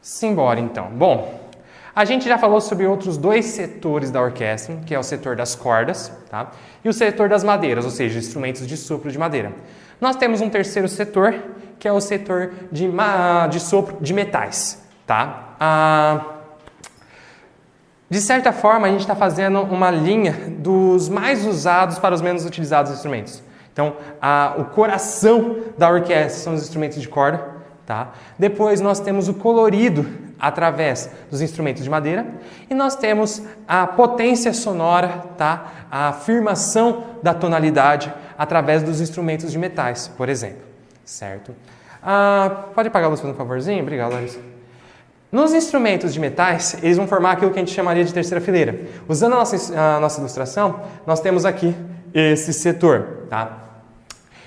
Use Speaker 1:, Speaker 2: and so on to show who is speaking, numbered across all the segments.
Speaker 1: Simbora então. Bom, a gente já falou sobre outros dois setores da orquestra, que é o setor das cordas, tá? E o setor das madeiras, ou seja, instrumentos de sopro de madeira. Nós temos um terceiro setor, que é o setor de sopro de metais, tá? De certa forma, a gente está fazendo uma linha dos mais usados para os menos utilizados instrumentos. Então, o coração da orquestra são os instrumentos de corda, tá? Depois nós temos o colorido através dos instrumentos de madeira e nós temos a potência sonora, tá? A afirmação da tonalidade através dos instrumentos de metais, por exemplo, certo? Pode apagar a luz, por um favorzinho? Obrigado, Larissa. Nos instrumentos de metais, eles vão formar aquilo que a gente chamaria de terceira fileira. Usando a nossa ilustração, nós temos aqui esse setor, tá?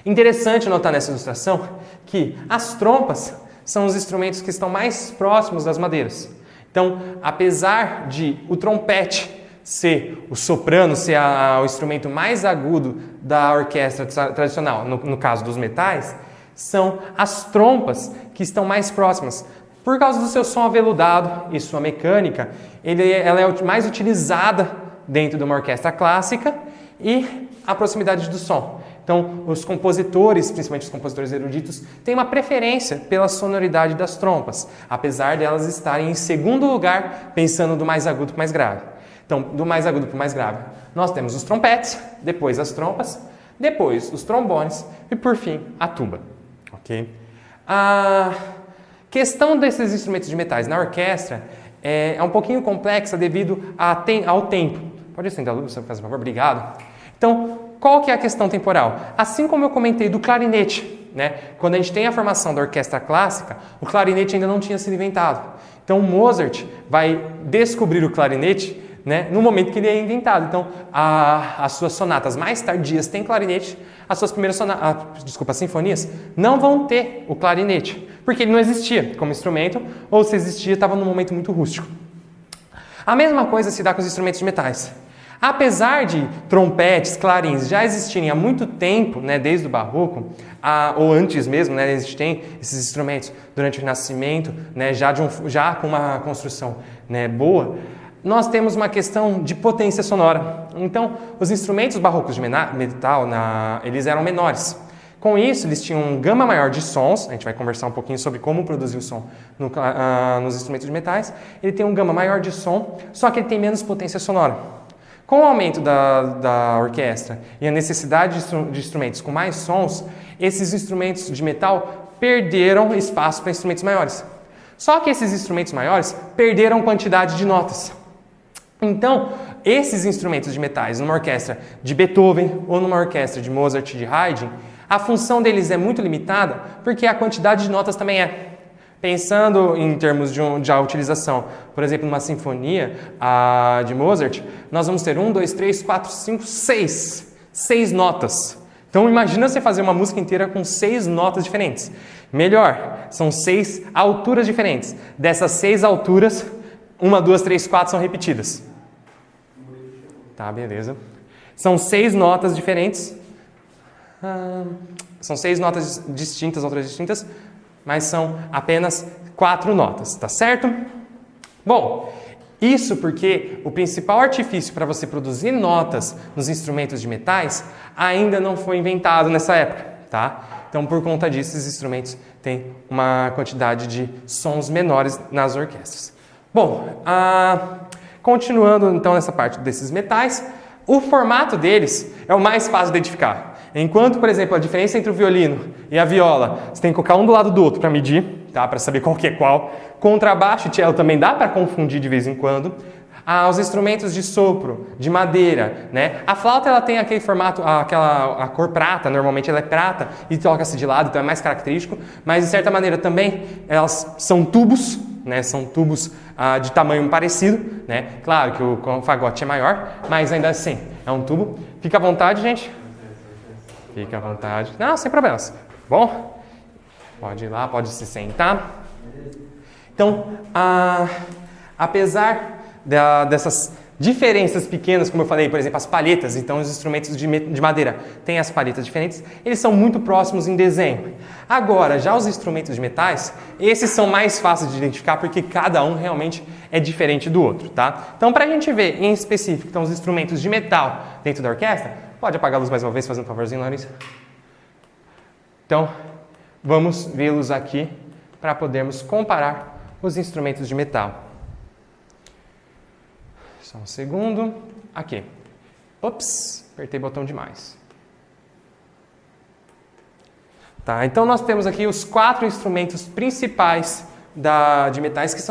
Speaker 1: Interessante notar nessa ilustração que as trompas são os instrumentos que estão mais próximos das madeiras. Então, apesar de o trompete ser o soprano, ser o instrumento mais agudo da orquestra tradicional, no caso dos metais, são as trompas que estão mais próximas. Por causa do seu som aveludado e sua mecânica, ela é mais utilizada dentro de uma orquestra clássica e a proximidade do som. Então, os compositores, principalmente os compositores eruditos, têm uma preferência pela sonoridade das trompas, apesar de elas estarem em segundo lugar, pensando do mais agudo para o mais grave. Então, do mais agudo para o mais grave, nós temos os trompetes, depois as trompas, depois os trombones e, por fim, a tuba. Ok? A questão desses instrumentos de metais na orquestra é um pouquinho complexa devido ao tempo. Pode acender a luz, por favor? Obrigado. Então, qual que é a questão temporal? Assim como eu comentei do clarinete, né? Quando a gente tem a formação da orquestra clássica, o clarinete ainda não tinha sido inventado. Então, Mozart vai descobrir o clarinete, né, no momento que ele é inventado. Então, as suas sonatas mais tardias têm clarinete, as suas primeiras sinfonias não vão ter o clarinete, porque ele não existia como instrumento, ou se existia, estava num momento muito rústico. A mesma coisa se dá com os instrumentos de metais. Apesar de trompetes, clarins já existirem há muito tempo, né, desde o Barroco, ou antes mesmo, né, existem esses instrumentos durante o Renascimento, né, já com uma construção, né, boa, nós temos uma questão de potência sonora. Então, os instrumentos barrocos de metal, eles eram menores. Com isso, eles tinham um gama maior de sons, a gente vai conversar um pouquinho sobre como produzir o som nos instrumentos de metais. Ele tem um gama maior de som, só que ele tem menos potência sonora. Com o aumento da orquestra e a necessidade de instrumentos com mais sons, esses instrumentos de metal perderam espaço para instrumentos maiores. Só que esses instrumentos maiores perderam quantidade de notas. Então, esses instrumentos de metais numa orquestra de Beethoven ou numa orquestra de Mozart, de Haydn, a função deles é muito limitada porque a quantidade de notas também é. Pensando em termos de utilização, por exemplo, numa sinfonia de Mozart, nós vamos ter 1, 2, 3, 4, 5, 6 notas. Então imagina você fazer uma música inteira com 6 notas diferentes. Melhor, são 6 alturas diferentes. Dessas 6 alturas, 1, 2, 3, 4 são repetidas. Tá, beleza. São 6 notas diferentes. São 6 notas distintas, outras distintas, mas são apenas 4 notas, tá certo? Bom, isso porque o principal artifício para você produzir notas nos instrumentos de metais ainda não foi inventado nessa época, tá? Então, por conta disso, esses instrumentos têm uma quantidade de sons menores nas orquestras. Bom, continuando então nessa parte desses metais, o formato deles é o mais fácil de identificar. Enquanto, por exemplo, a diferença entre o violino e a viola, você tem que colocar um do lado do outro para medir, tá? Para saber qual que é qual. Contrabaixo e cello também dá para confundir de vez em quando. Os instrumentos de sopro, de madeira, né? A flauta ela tem aquele formato, a cor prata, normalmente ela é prata e toca-se de lado, então é mais característico. Mas, de certa maneira, também elas são tubos, né? São tubos de tamanho parecido, né? Claro que o fagote é maior, mas ainda assim é um tubo. Fica à vontade, gente. Fica à vontade. Não, sem problemas. Bom, pode ir lá, pode se sentar. Então, apesar diferenças pequenas, como eu falei, por exemplo, as palhetas. Então, os instrumentos de madeira têm as palhetas diferentes, eles são muito próximos em desenho. Agora, já os instrumentos de metais, esses são mais fáceis de identificar porque cada um realmente é diferente do outro, tá? Então, para a gente ver em específico, então, os instrumentos de metal dentro da orquestra, pode apagar a luz mais uma vez, fazendo um favorzinho, Larissa? Então, vamos vê-los aqui para podermos comparar os instrumentos de metal. Só um segundo. Aqui. Ops, apertei o botão demais. Tá, então nós temos aqui os 4 instrumentos principais de metais que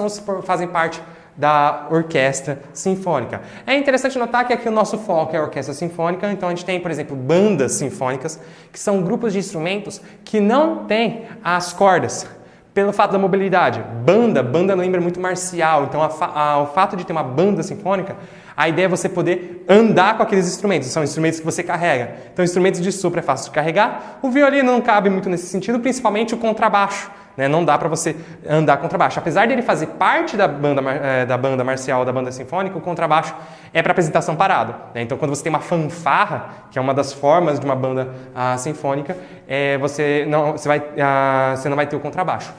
Speaker 1: fazem parte da orquestra sinfônica. É interessante notar que aqui o nosso foco é a orquestra sinfônica, então a gente tem, por exemplo, bandas sinfônicas, que são grupos de instrumentos que não têm as cordas. Pelo fato da mobilidade. Banda lembra muito marcial, então o fato de ter uma banda sinfônica, a ideia é você poder andar com aqueles instrumentos, são instrumentos que você carrega. Então, instrumentos de sopro é fácil de carregar, o violino não cabe muito nesse sentido, principalmente o contrabaixo, né? Não dá para você andar contrabaixo. Apesar dele fazer parte da banda marcial, da banda sinfônica, o contrabaixo é para apresentação parada, né? Então, quando você tem uma fanfarra, que é uma das formas de uma banda sinfônica, você não vai ter o contrabaixo.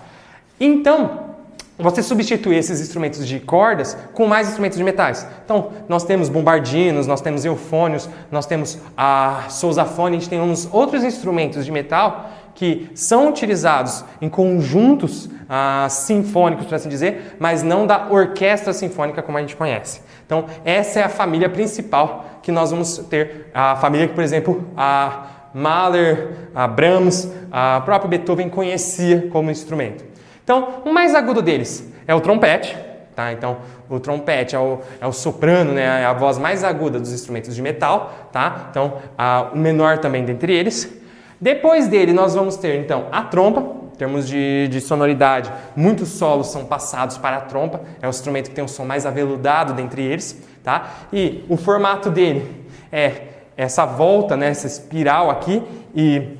Speaker 1: Então, você substitui esses instrumentos de cordas com mais instrumentos de metais. Então, nós temos bombardinos, nós temos eufônios, nós temos a sousafone, a gente tem uns outros instrumentos de metal que são utilizados em conjuntos sinfônicos, por assim dizer, mas não da orquestra sinfônica como a gente conhece. Então, essa é a família principal que nós vamos ter. A família que, por exemplo, a Mahler, a Brahms, a própria Beethoven conhecia como instrumento. Então, o mais agudo deles é o trompete, tá? Então, o trompete é o soprano, né? É a voz mais aguda dos instrumentos de metal, tá? Então, o menor também dentre eles. Depois dele, nós vamos ter, então, a trompa. Em termos de sonoridade, muitos solos são passados para a trompa. É o instrumento que tem um som mais aveludado dentre eles, tá? E o formato dele é essa volta, né? Essa espiral aqui e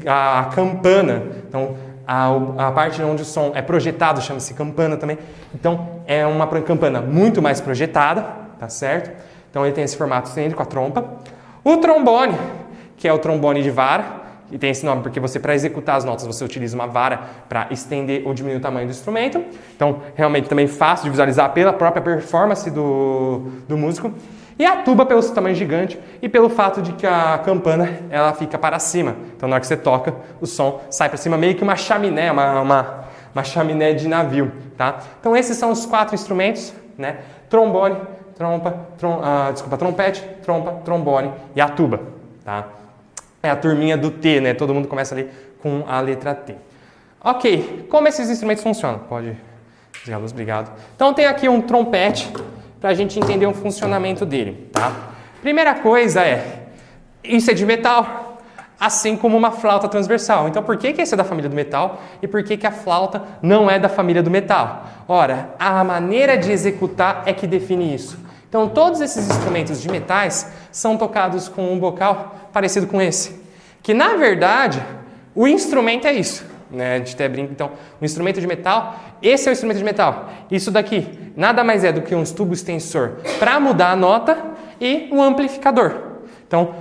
Speaker 1: a campana. Então, a parte onde o som é projetado chama-se campana também. Então, é uma campana muito mais projetada, tá certo? Então, ele tem esse formato cilíndrico, a trompa. O trombone, que é o trombone de vara, e tem esse nome porque para executar as notas, você utiliza uma vara para estender ou diminuir o tamanho do instrumento. Então, realmente também fácil de visualizar pela própria performance do músico. E a tuba pelo seu tamanho gigante e pelo fato de que a campana ela fica para cima. Então, na hora que você toca, o som sai para cima, meio que uma chaminé, uma chaminé de navio, tá? Então, esses são os 4 instrumentos, né? Trombone, trompete, trompa, trombone e a tuba, tá? É a turminha do T, né? Todo mundo começa ali com a letra T. Ok, como esses instrumentos funcionam? Pode desligar a luz, obrigado. Então, tem aqui um trompete, para a gente entender o funcionamento dele, tá? Primeira coisa isso é de metal, assim como uma flauta transversal. Então, por que esse é da família do metal e por que a flauta não é da família do metal? Ora, a maneira de executar é que define isso. Então, todos esses instrumentos de metais são tocados com um bocal parecido com esse, que na verdade o instrumento é isso. Né? A gente até brinca, então, o instrumento de metal, esse é o instrumento de metal. Isso daqui nada mais é do que um tubo extensor para mudar a nota e um amplificador. Então,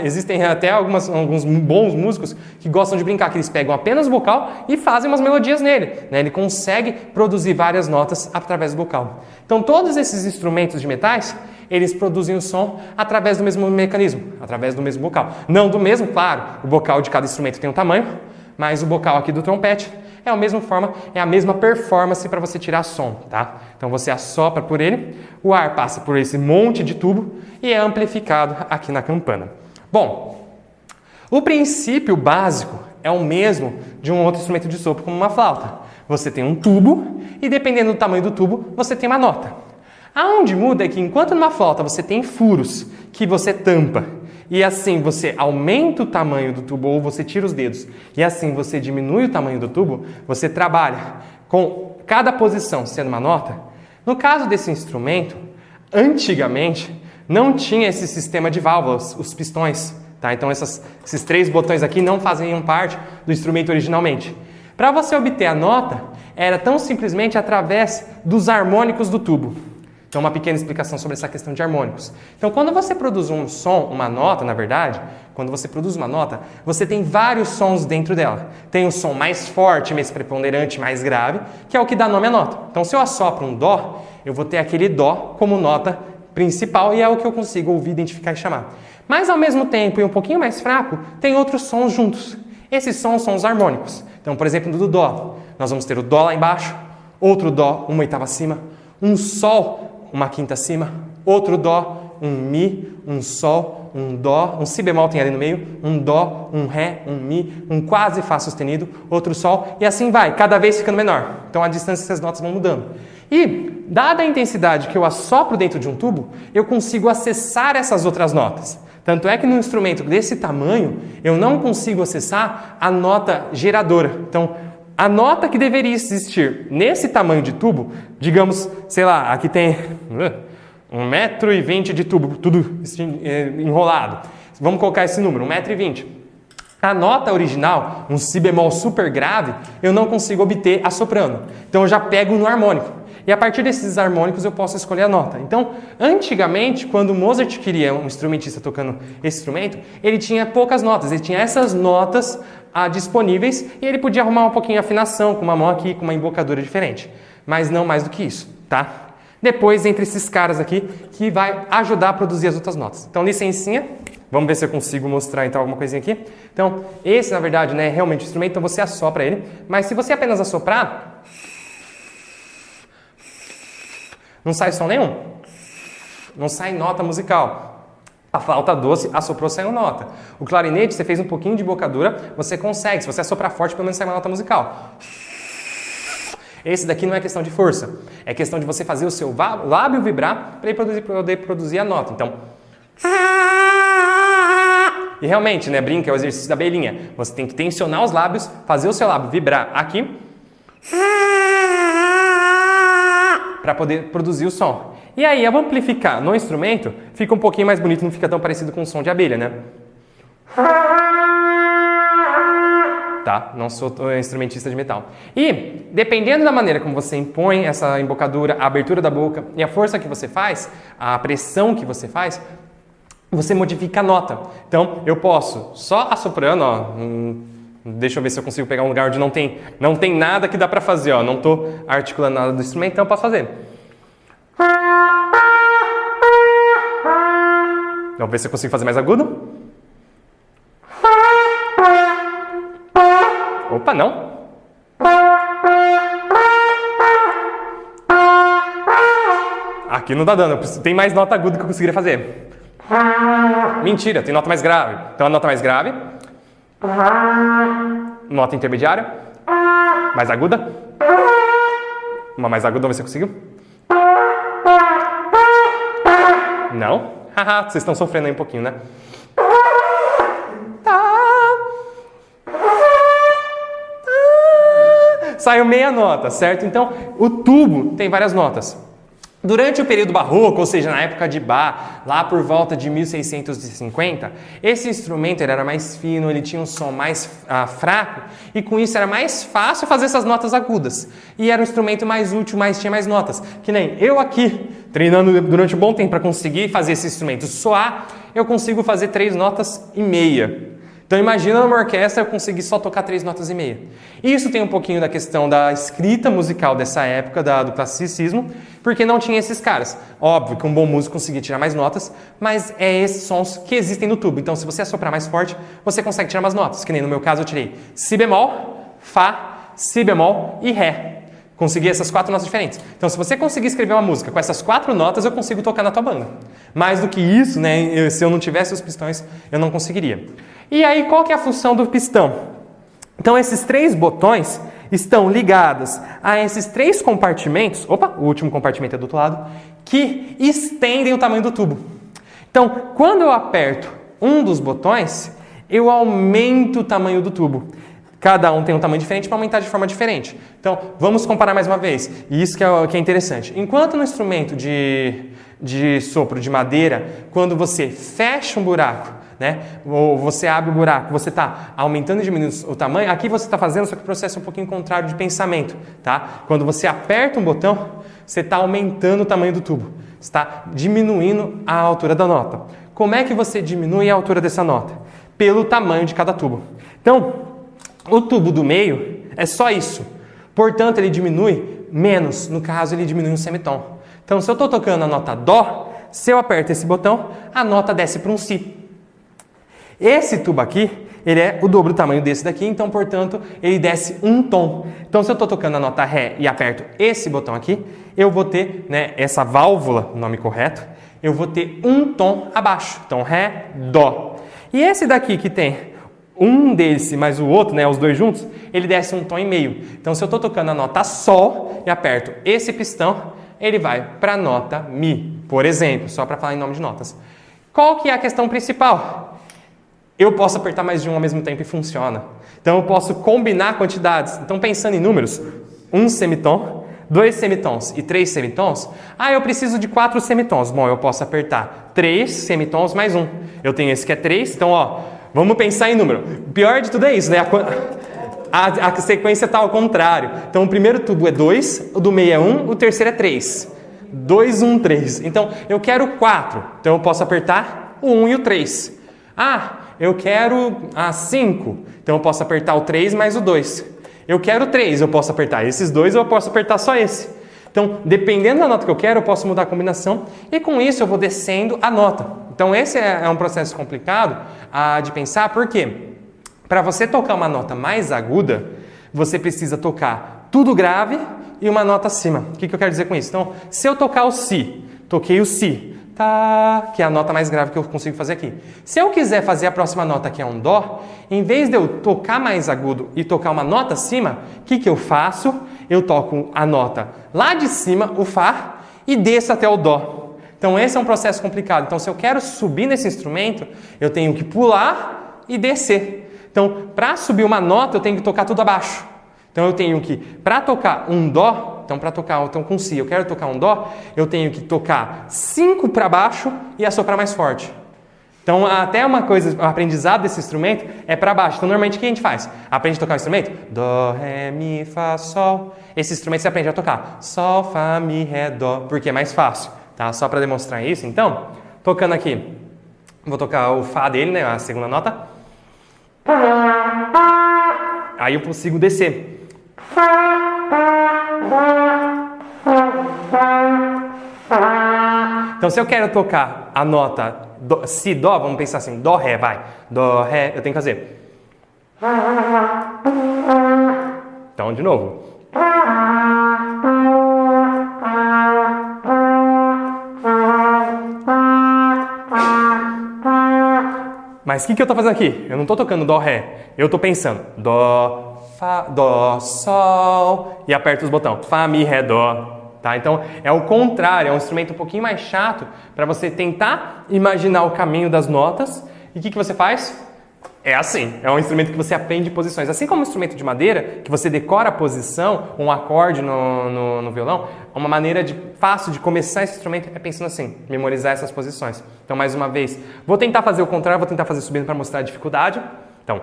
Speaker 1: existem até alguns bons músicos que gostam de brincar, que eles pegam apenas o bocal e fazem umas melodias nele. Né? Ele consegue produzir várias notas através do bocal. Então, todos esses instrumentos de metais, eles produzem o som através do mesmo mecanismo, através do mesmo bocal. Não do mesmo, claro, o bocal de cada instrumento tem um tamanho, mas o bocal aqui do trompete é a mesma forma, é a mesma performance para você tirar som, tá? Então você assopra por ele, o ar passa por esse monte de tubo e é amplificado aqui na campana. Bom, o princípio básico é o mesmo de um outro instrumento de sopro, como uma flauta. Você tem um tubo e dependendo do tamanho do tubo, você tem uma nota. Aonde muda é que enquanto numa flauta você tem furos que você tampa, e assim você aumenta o tamanho do tubo ou você tira os dedos e assim você diminui o tamanho do tubo, você trabalha com cada posição sendo uma nota. No caso desse instrumento, antigamente não tinha esse sistema de válvulas, os pistões, tá? Então esses 3 botões aqui não faziam parte do instrumento originalmente. Para você obter a nota, era tão simplesmente através dos harmônicos do tubo. Então, uma pequena explicação sobre essa questão de harmônicos. Então, quando você produz um som, uma nota, na verdade, quando você produz uma nota, você tem vários sons dentro dela. Tem o som mais forte, mais preponderante, mais grave, que é o que dá nome à nota. Então, se eu assopro um dó, eu vou ter aquele dó como nota principal e é o que eu consigo ouvir, identificar e chamar. Mas, ao mesmo tempo, e um pouquinho mais fraco, tem outros sons juntos. Esses sons são os harmônicos. Então, por exemplo, do dó, nós vamos ter o dó lá embaixo, outro dó, uma oitava acima, um sol, uma quinta acima, outro dó, um mi, um sol, um dó, um si bemol tem ali no meio, um dó, um ré, um mi, um quase fá sustenido, outro sol, e assim vai, cada vez ficando menor. Então a distância dessas notas vão mudando. E, dada a intensidade que eu assopro dentro de um tubo, eu consigo acessar essas outras notas. Tanto é que num instrumento desse tamanho, eu não consigo acessar a nota geradora. Então, a nota que deveria existir nesse tamanho de tubo, digamos, sei lá, aqui tem 1,20 m de tubo, tudo enrolado. Vamos colocar esse número, 1,20 m. A nota original, um si bemol super grave, eu não consigo obter assoprando. Então eu já pego no harmônico. E a partir desses harmônicos eu posso escolher a nota. Então, antigamente, quando Mozart queria um instrumentista tocando esse instrumento, ele tinha poucas notas, ele tinha essas notas disponíveis e ele podia arrumar um pouquinho a afinação, com uma mão aqui, com uma embocadura diferente. Mas não mais do que isso, tá? Depois, entre esses caras aqui, que vai ajudar a produzir as outras notas. Então, licencinha. Vamos ver se eu consigo mostrar então alguma coisinha aqui. Então, esse, na verdade, né, é realmente o instrumento, então você assopra ele. Mas se você apenas assoprar, não sai som nenhum. Não sai nota musical. A flauta doce assoprou, saiu nota. O clarinete, você fez um pouquinho de embocadura, você consegue. Se você assoprar forte, pelo menos sai uma nota musical. Esse daqui não é questão de força. É questão de você fazer o seu lábio vibrar para ele poder produzir a nota. Então... E realmente, né, brinca, é o exercício da abelhinha. Você tem que tensionar os lábios, fazer o seu lábio vibrar aqui para poder produzir o som. E aí, ao amplificar no instrumento, fica um pouquinho mais bonito, não fica tão parecido com o som de abelha, né? Tá? Não sou instrumentista de metal. E, dependendo da maneira como você impõe essa embocadura, a abertura da boca e a força que você faz, a pressão que você faz, você modifica a nota. Então, eu posso, só assoprando, ó, deixa eu ver se eu consigo pegar um lugar onde não tem nada que dá pra fazer, ó, não tô articulando nada do instrumento, então eu posso fazer. Vamos ver se eu consigo fazer mais agudo. Opa, não. Aqui não tá dando, tem mais nota aguda que eu conseguiria fazer. Mentira, tem nota mais grave. Então a nota mais grave. Nota intermediária. Mais aguda. Uma mais aguda, vamos ver se eu consigo. Não? Haha, vocês estão sofrendo aí um pouquinho, né? Saiu meia nota, certo? Então, o tubo tem várias notas. Durante o período barroco, ou seja, na época de Bach, lá por volta de 1650, esse instrumento ele era mais fino, ele tinha um som mais fraco e com isso era mais fácil fazer essas notas agudas. E era um instrumento mais útil, tinha mais notas. Que nem eu aqui, treinando durante um bom tempo para conseguir fazer esse instrumento soar, eu consigo fazer 3 notas e meia. Então imagina numa orquestra eu conseguir só tocar 3 notas e meia. Isso tem um pouquinho da questão da escrita musical dessa época, do classicismo, porque não tinha esses caras. Óbvio que um bom músico conseguia tirar mais notas, mas é esses sons que existem no tubo. Então se você assoprar mais forte, você consegue tirar mais notas. Que nem no meu caso eu tirei si bemol, fá, si bemol e ré. Consegui essas 4 notas diferentes. Então se você conseguir escrever uma música com essas 4 notas, eu consigo tocar na tua banda. Mais do que isso, né, se eu não tivesse os pistões, eu não conseguiria. E aí, qual que é a função do pistão? Então, esses 3 botões estão ligados a esses 3 compartimentos, opa, o último compartimento é do outro lado, que estendem o tamanho do tubo. Então, quando eu aperto um dos botões, eu aumento o tamanho do tubo. Cada um tem um tamanho diferente para aumentar de forma diferente. Então, vamos comparar mais uma vez. E isso que é interessante. Enquanto no instrumento de sopro de madeira, quando você fecha um buraco, né, ou você abre o buraco, você está aumentando e diminuindo o tamanho, aqui você está fazendo só que o processo é um pouquinho contrário de pensamento. Tá? Quando você aperta um botão, você está aumentando o tamanho do tubo. Você está diminuindo a altura da nota. Como é que você diminui a altura dessa nota? Pelo tamanho de cada tubo. Então, o tubo do meio é só isso. Portanto, ele diminui menos. No caso, ele diminui um semitom. Então, se eu estou tocando a nota Dó, se eu aperto esse botão, a nota desce para um Si. Esse tubo aqui, ele é o dobro do tamanho desse daqui, então, portanto, ele desce um tom. Então, se eu estou tocando a nota Ré e aperto esse botão aqui, eu vou ter, né, essa válvula, o nome correto, eu vou ter um tom abaixo. Então, Ré, Dó. E esse daqui que tem um desse mais o outro, né, os dois juntos, ele desce um tom e meio. Então, se eu estou tocando a nota Sol e aperto esse pistão, ele vai para a nota Mi, por exemplo, só para falar em nome de notas. Qual que é a questão principal? Eu posso apertar mais de um ao mesmo tempo e funciona. Então, eu posso combinar quantidades. Então, pensando em números, um semitom, 2 semitons e 3 semitons. Ah, eu preciso de 4 semitons. Bom, eu posso apertar 3 semitons mais 1. Eu tenho esse que é 3, então, ó, vamos pensar em número. O pior de tudo é isso, né? A sequência está ao contrário. Então, o primeiro tubo é 2, o do meio é 1, o terceiro é 3. 2, 1, 3. Então, eu quero 4. Então, eu posso apertar o 1 e o 3. Ah, eu quero 5. Então, eu posso apertar o 3 mais o 2. Eu quero 3. Eu posso apertar esses dois ou eu posso apertar só esse. Então, dependendo da nota que eu quero, eu posso mudar a combinação. E com isso, eu vou descendo a nota. Então, esse é um processo complicado de pensar. Por quê? Para você tocar uma nota mais aguda, você precisa tocar tudo grave e uma nota acima. O que eu quero dizer com isso? Então, se eu tocar o Si, toquei o Si, tá, que é a nota mais grave que eu consigo fazer aqui. Se eu quiser fazer a próxima nota, que é um Dó, em vez de eu tocar mais agudo e tocar uma nota acima, o que eu faço? Eu toco a nota lá de cima, o Fá, e desço até o Dó. Então, esse é um processo complicado. Então, se eu quero subir nesse instrumento, eu tenho que pular e descer. Então, para subir uma nota, eu tenho que tocar tudo abaixo. Então, eu tenho que, para tocar um Dó, então com Si, eu quero tocar um Dó, eu tenho que tocar 5 para baixo e assoprar mais forte. Então, até uma coisa, o aprendizado desse instrumento é para baixo. Então, normalmente, o que a gente faz? Aprende a tocar o instrumento? Dó, Ré, Mi, Fá, Sol. Esse instrumento você aprende a tocar Sol, Fá, Mi, Ré, Dó, porque é mais fácil. Tá? Só para demonstrar isso, então, tocando aqui, vou tocar o Fá dele, né, a segunda nota. Aí eu consigo descer. Então, se eu quero tocar a nota Si, Dó, vamos pensar assim, Dó, Ré, vai. Dó, Ré, eu tenho que fazer. Então, de novo. Mas o que eu estou fazendo aqui? Eu não estou tocando Dó, Ré. Eu estou pensando Dó, Fá, Dó, Sol e aperto os botões Fá, Mi, Ré, Dó. Tá? Então, é o contrário, é um instrumento um pouquinho mais chato para você tentar imaginar o caminho das notas. E o que você faz? É assim, é um instrumento que você aprende posições. Assim como um instrumento de madeira, que você decora a posição, um acorde no violão, uma maneira fácil de começar esse instrumento é pensando assim, memorizar essas posições. Então, mais uma vez, vou tentar fazer o contrário, vou tentar fazer subindo para mostrar a dificuldade. Então,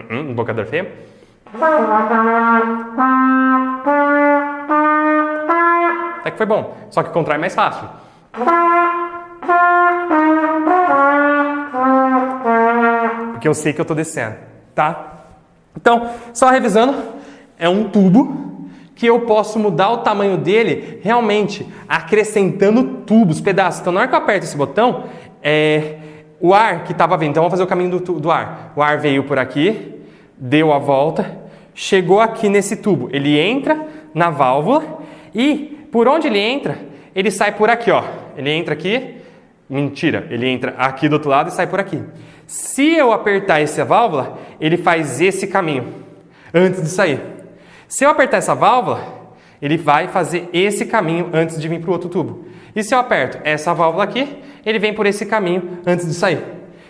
Speaker 1: embocador feio. Até que foi bom, só que o contrário é mais fácil. Porque eu sei que eu estou descendo, tá? Então, só revisando, é um tubo que eu posso mudar o tamanho dele realmente acrescentando tubos, pedaços. Então, na hora que eu aperto esse botão, o ar que estava vindo, então vamos fazer o caminho do ar. O ar veio por aqui, deu a volta, chegou aqui nesse tubo. Ele entra na válvula e por onde ele entra, ele sai por aqui, ó. Ele entra aqui, mentira, ele entra aqui do outro lado e sai por aqui. Se eu apertar essa válvula, ele faz esse caminho antes de sair. Se eu apertar essa válvula, ele vai fazer esse caminho antes de vir para o outro tubo. E se eu aperto essa válvula aqui, ele vem por esse caminho antes de sair.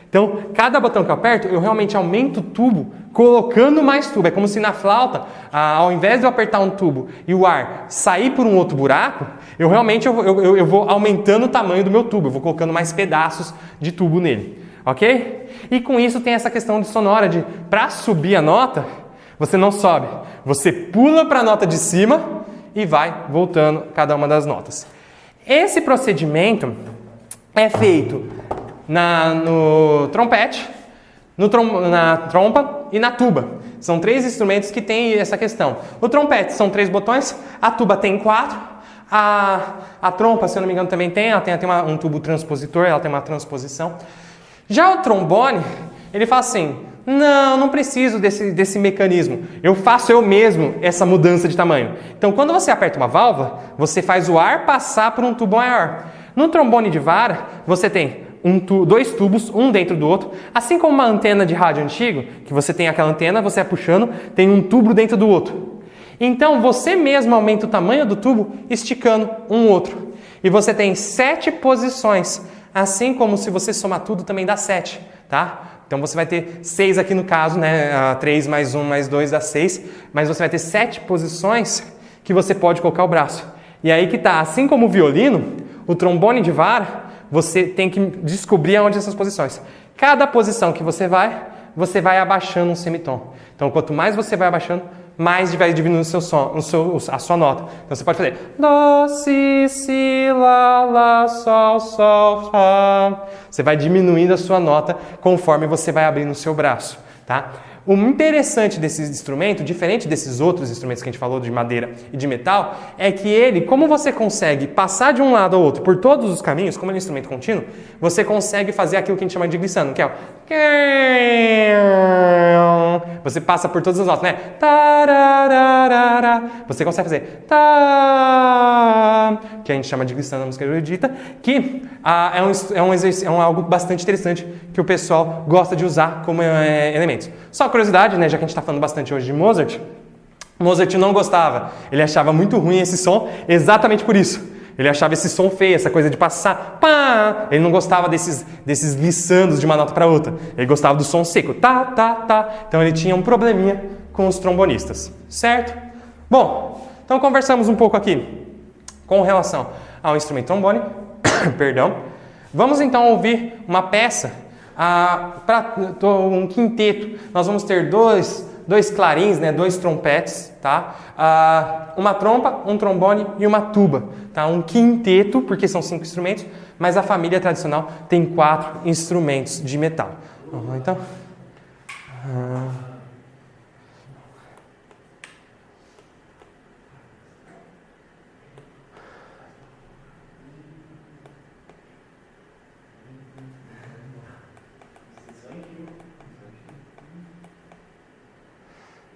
Speaker 1: Então, cada botão que eu aperto, eu realmente aumento o tubo, colocando mais tubo. É como se na flauta, ao invés de eu apertar um tubo e o ar sair por um outro buraco, eu realmente eu vou aumentando o tamanho do meu tubo, eu vou colocando mais pedaços de tubo nele. Ok? E com isso tem essa questão de sonora, de para subir a nota, você não sobe. Você pula para a nota de cima e vai voltando cada uma das notas. Esse procedimento é feito no trompete, na trompa e na tuba. São 3 instrumentos que têm essa questão. O trompete são 3 botões, a tuba tem 4, a trompa, se eu não me engano, também tem, ela tem um tubo transpositor, ela tem uma transposição. Já o trombone, ele fala assim, não preciso desse mecanismo, eu faço eu mesmo essa mudança de tamanho. Então, quando você aperta uma válvula, você faz o ar passar por um tubo maior. No trombone de vara, você tem 2 tubos, um dentro do outro, assim como uma antena de rádio antigo, que você tem aquela antena, você vai puxando, tem um tubo dentro do outro. Então, você mesmo aumenta o tamanho do tubo, esticando um outro. E você tem 7 posições, assim como se você somar tudo também dá 7, tá? Então, você vai ter 6 aqui no caso, né? 3 mais 1 mais 2 dá 6, mas você vai ter 7 posições que você pode colocar o braço. E aí que tá, assim como o violino, o trombone de vara, você tem que descobrir onde essas posições. Cada posição que você vai abaixando um semitom. Então, quanto mais você vai abaixando, mais vai diminuindo a sua nota. Então, você pode fazer Dó, Si, Lá, Sol, Fá. Você vai diminuindo a sua nota conforme você vai abrindo o seu braço, tá? O interessante desse instrumento, diferente desses outros instrumentos que a gente falou de madeira e de metal, é que ele, como você consegue passar de um lado ao outro por todos os caminhos, como ele é um instrumento contínuo, você consegue fazer aquilo que a gente chama de glissando, que é o... Você passa por todas as notas, né? Você consegue fazer... Que a gente chama de glissando na música erudita, que é algo bastante interessante que o pessoal gosta de usar como elementos. Só curiosidade, né, já que a gente está falando bastante hoje de Mozart não gostava, ele achava muito ruim esse som exatamente por isso. Ele achava esse som feio, essa coisa de passar, pá! Ele não gostava desses glissandos de uma nota para outra. Ele gostava do som seco, tá. Então ele tinha um probleminha com os trombonistas, certo? Bom, então conversamos um pouco aqui com relação ao instrumento trombone. Perdão. Vamos então ouvir uma peça para um quinteto. Nós vamos ter dois clarins, né, 2 trompetes, tá? Uma trompa, um trombone e uma tuba, tá? Um quinteto, porque são 5 instrumentos, mas a família tradicional tem 4 instrumentos de metal. Vamos lá, então.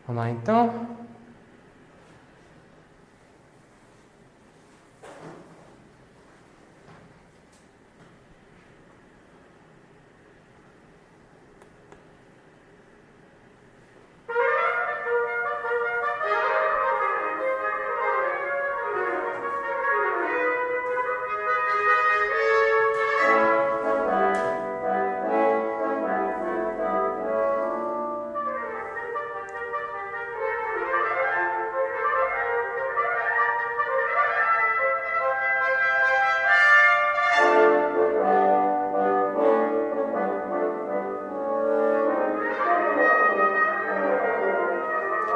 Speaker 1: Vamos lá, então.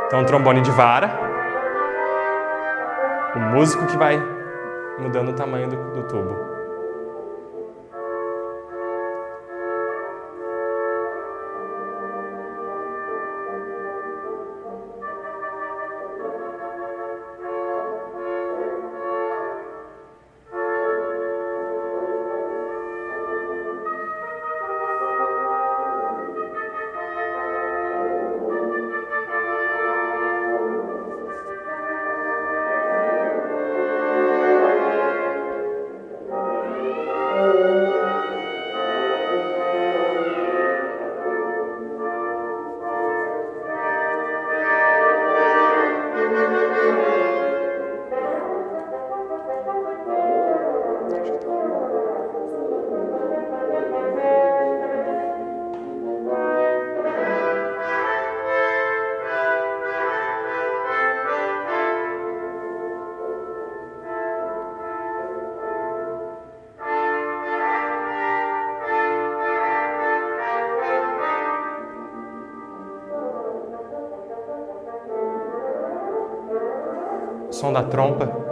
Speaker 1: Então, um trombone de vara, o músico que vai mudando o tamanho do tubo. som da trompa.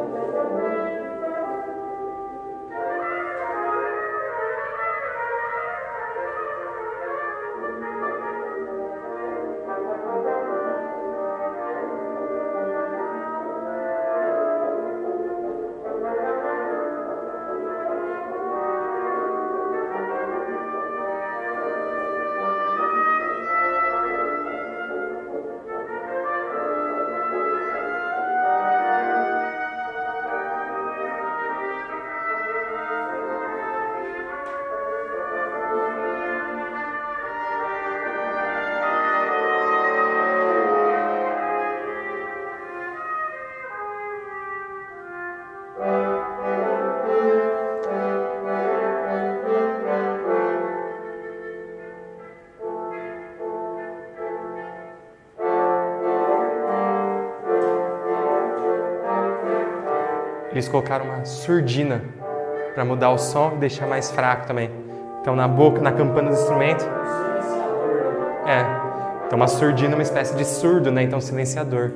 Speaker 1: Eles colocaram uma surdina para mudar o som e deixar mais fraco também. Então na boca, na campana do instrumento. Então uma surdina é uma espécie de surdo, né? Então silenciador.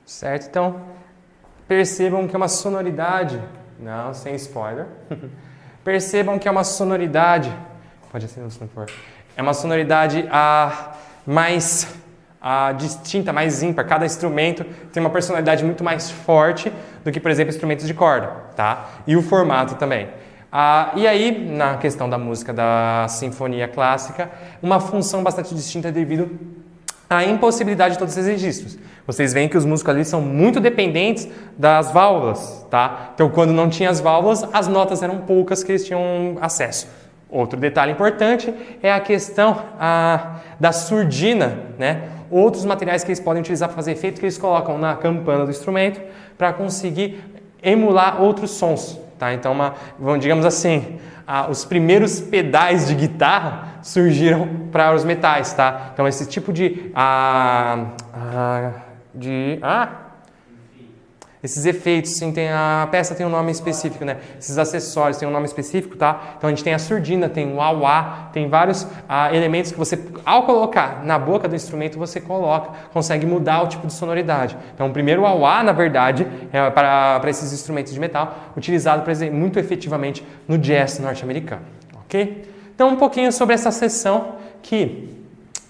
Speaker 1: Certo? Então, percebam que é uma sonoridade, não, sem spoiler, percebam que é uma sonoridade, pode ser se não for, é uma sonoridade mais distinta, mais ímpar. Cada instrumento tem uma personalidade muito mais forte do que, por exemplo, instrumentos de corda, tá? E o formato também. E aí, na questão da música da sinfonia clássica, uma função bastante distinta devido à impossibilidade de todos esses registros. Vocês veem que os músicos ali são muito dependentes das válvulas, tá? Então, quando não tinha as válvulas, as notas eram poucas que eles tinham acesso. Outro detalhe importante é a questão da surdina, né? Outros materiais que eles podem utilizar para fazer efeito que eles colocam na campana do instrumento para conseguir emular outros sons, tá? Então, digamos assim, os primeiros pedais de guitarra surgiram para os metais, tá? Então, esse tipo esses efeitos, sim, a peça tem um nome específico, né? Esses acessórios têm um nome específico, tá? Então a gente tem a surdina, tem o wah-wah, tem vários elementos que você, ao colocar na boca do instrumento, você consegue mudar o tipo de sonoridade. Então o primeiro wah-wah, na verdade, é para esses instrumentos de metal, utilizado muito efetivamente no jazz norte-americano, ok? Então um pouquinho sobre essa seção que,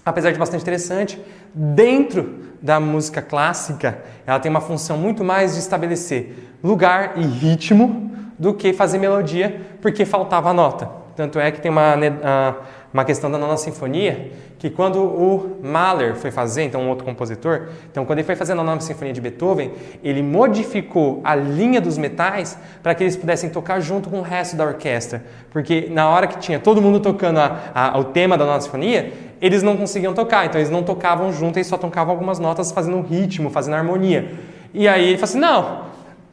Speaker 1: apesar de bastante interessante, dentro da música clássica, ela tem uma função muito mais de estabelecer lugar e ritmo do que fazer melodia, porque faltava a nota. Tanto é que tem uma questão da Nona Sinfonia, que quando o Mahler foi fazer, então um outro compositor, então quando ele foi fazer a Nona Sinfonia de Beethoven, ele modificou a linha dos metais para que eles pudessem tocar junto com o resto da orquestra. Porque na hora que tinha todo mundo tocando o tema da Nona Sinfonia, eles não conseguiam tocar, então eles não tocavam junto, eles só tocavam algumas notas fazendo um ritmo, fazendo harmonia. E aí ele falou assim, não,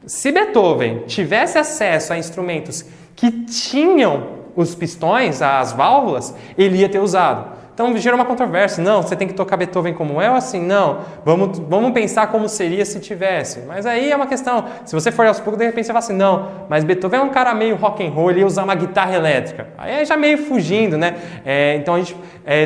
Speaker 1: se Beethoven tivesse acesso a instrumentos que tinham os pistões, as válvulas, ele ia ter usado. Então gerou uma controvérsia, não, você tem que tocar Beethoven como é ou assim? Não, vamos pensar como seria se tivesse. Mas aí é uma questão, se você for aos poucos, de repente você vai assim, não, mas Beethoven é um cara meio rock and roll, ele ia usar uma guitarra elétrica. Aí é já meio fugindo, né? Então a gente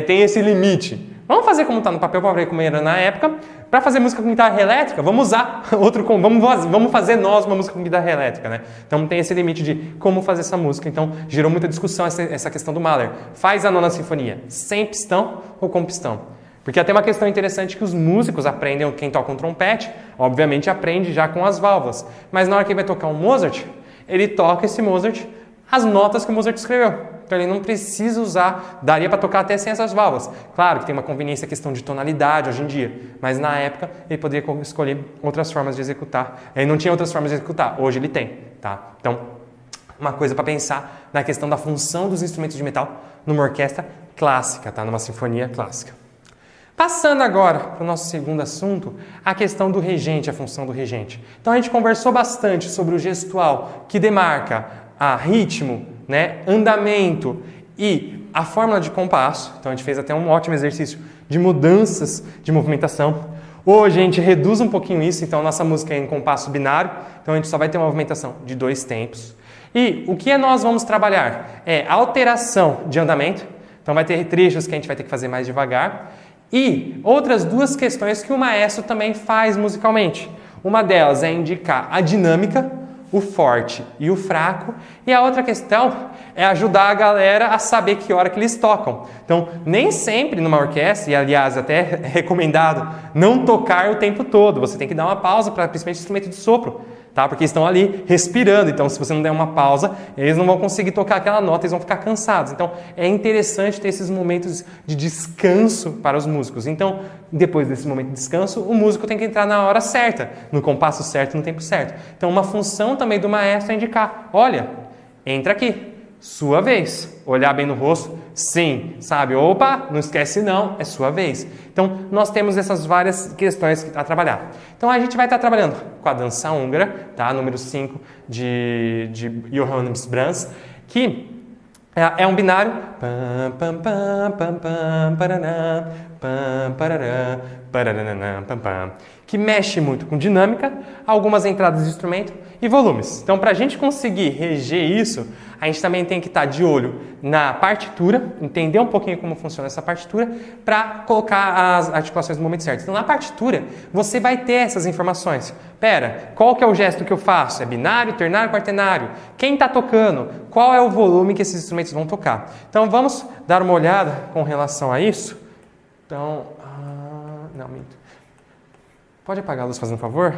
Speaker 1: tem esse limite. Vamos fazer como está no papel para ver como era na época. Para fazer música com guitarra elétrica, vamos usar vamos fazer nós uma música com guitarra elétrica, né? Então tem esse limite de como fazer essa música. Então gerou muita discussão essa questão do Mahler. Faz a Nona Sinfonia sem pistão ou com pistão? Porque até uma questão interessante que os músicos aprendem, quem toca um trompete, obviamente aprende já com as válvulas. Mas na hora que ele vai tocar um Mozart, ele toca esse Mozart, as notas que o Mozart escreveu. Então ele não precisa usar, daria para tocar até sem essas válvulas. Claro que tem uma conveniência, questão de tonalidade hoje em dia, mas na época ele poderia escolher outras formas de executar. Ele não tinha outras formas de executar, hoje ele tem, tá? Então, uma coisa para pensar na questão da função dos instrumentos de metal numa orquestra clássica, tá? Numa sinfonia clássica. Passando agora para o nosso segundo assunto, a questão do regente, a função do regente. Então a gente conversou bastante sobre o gestual, que demarca a ritmo, né, andamento e a fórmula de compasso. Então a gente fez até um ótimo exercício de mudanças de movimentação. Hoje a gente reduz um pouquinho isso, então a nossa música é em compasso binário, então a gente só vai ter uma movimentação de 2 tempos. E o que nós vamos trabalhar é alteração de andamento, então vai ter trechos que a gente vai ter que fazer mais devagar. E outras 2 questões que o maestro também faz musicalmente. Uma delas é indicar a dinâmica, o forte e o fraco. E a outra questão é ajudar a galera a saber que hora que eles tocam. Então, nem sempre numa orquestra, e aliás até é recomendado não tocar o tempo todo. Você tem que dar uma pausa para principalmente instrumento de sopro. Tá? Porque estão ali respirando, então se você não der uma pausa, eles não vão conseguir tocar aquela nota, eles vão ficar cansados. Então é interessante ter esses momentos de descanso para os músicos. Então, depois desse momento de descanso, o músico tem que entrar na hora certa, no compasso certo, no tempo certo. Então uma função também do maestro é indicar, olha, entra aqui, sua vez. Olhar bem no rosto, sim, sabe? Opa, não esquece não, é sua vez. Então, nós temos essas várias questões a trabalhar. Então, a gente vai estar trabalhando com a dança húngara, tá? Número 5 de Johannes Brahms, que é um binário, que mexe muito com dinâmica, algumas entradas de instrumento e volumes. Então, para a gente conseguir reger isso, a gente também tem que estar de olho na partitura, entender um pouquinho como funciona essa partitura, para colocar as articulações no momento certo. Então, na partitura, você vai ter essas informações. Pera, qual que é o gesto que eu faço? É binário, ternário, quaternário? Quem está tocando? Qual é o volume que esses instrumentos vão tocar? Então, vamos dar uma olhada com relação a isso. Então, não, minto. Pode apagar a luz, fazendo um favor?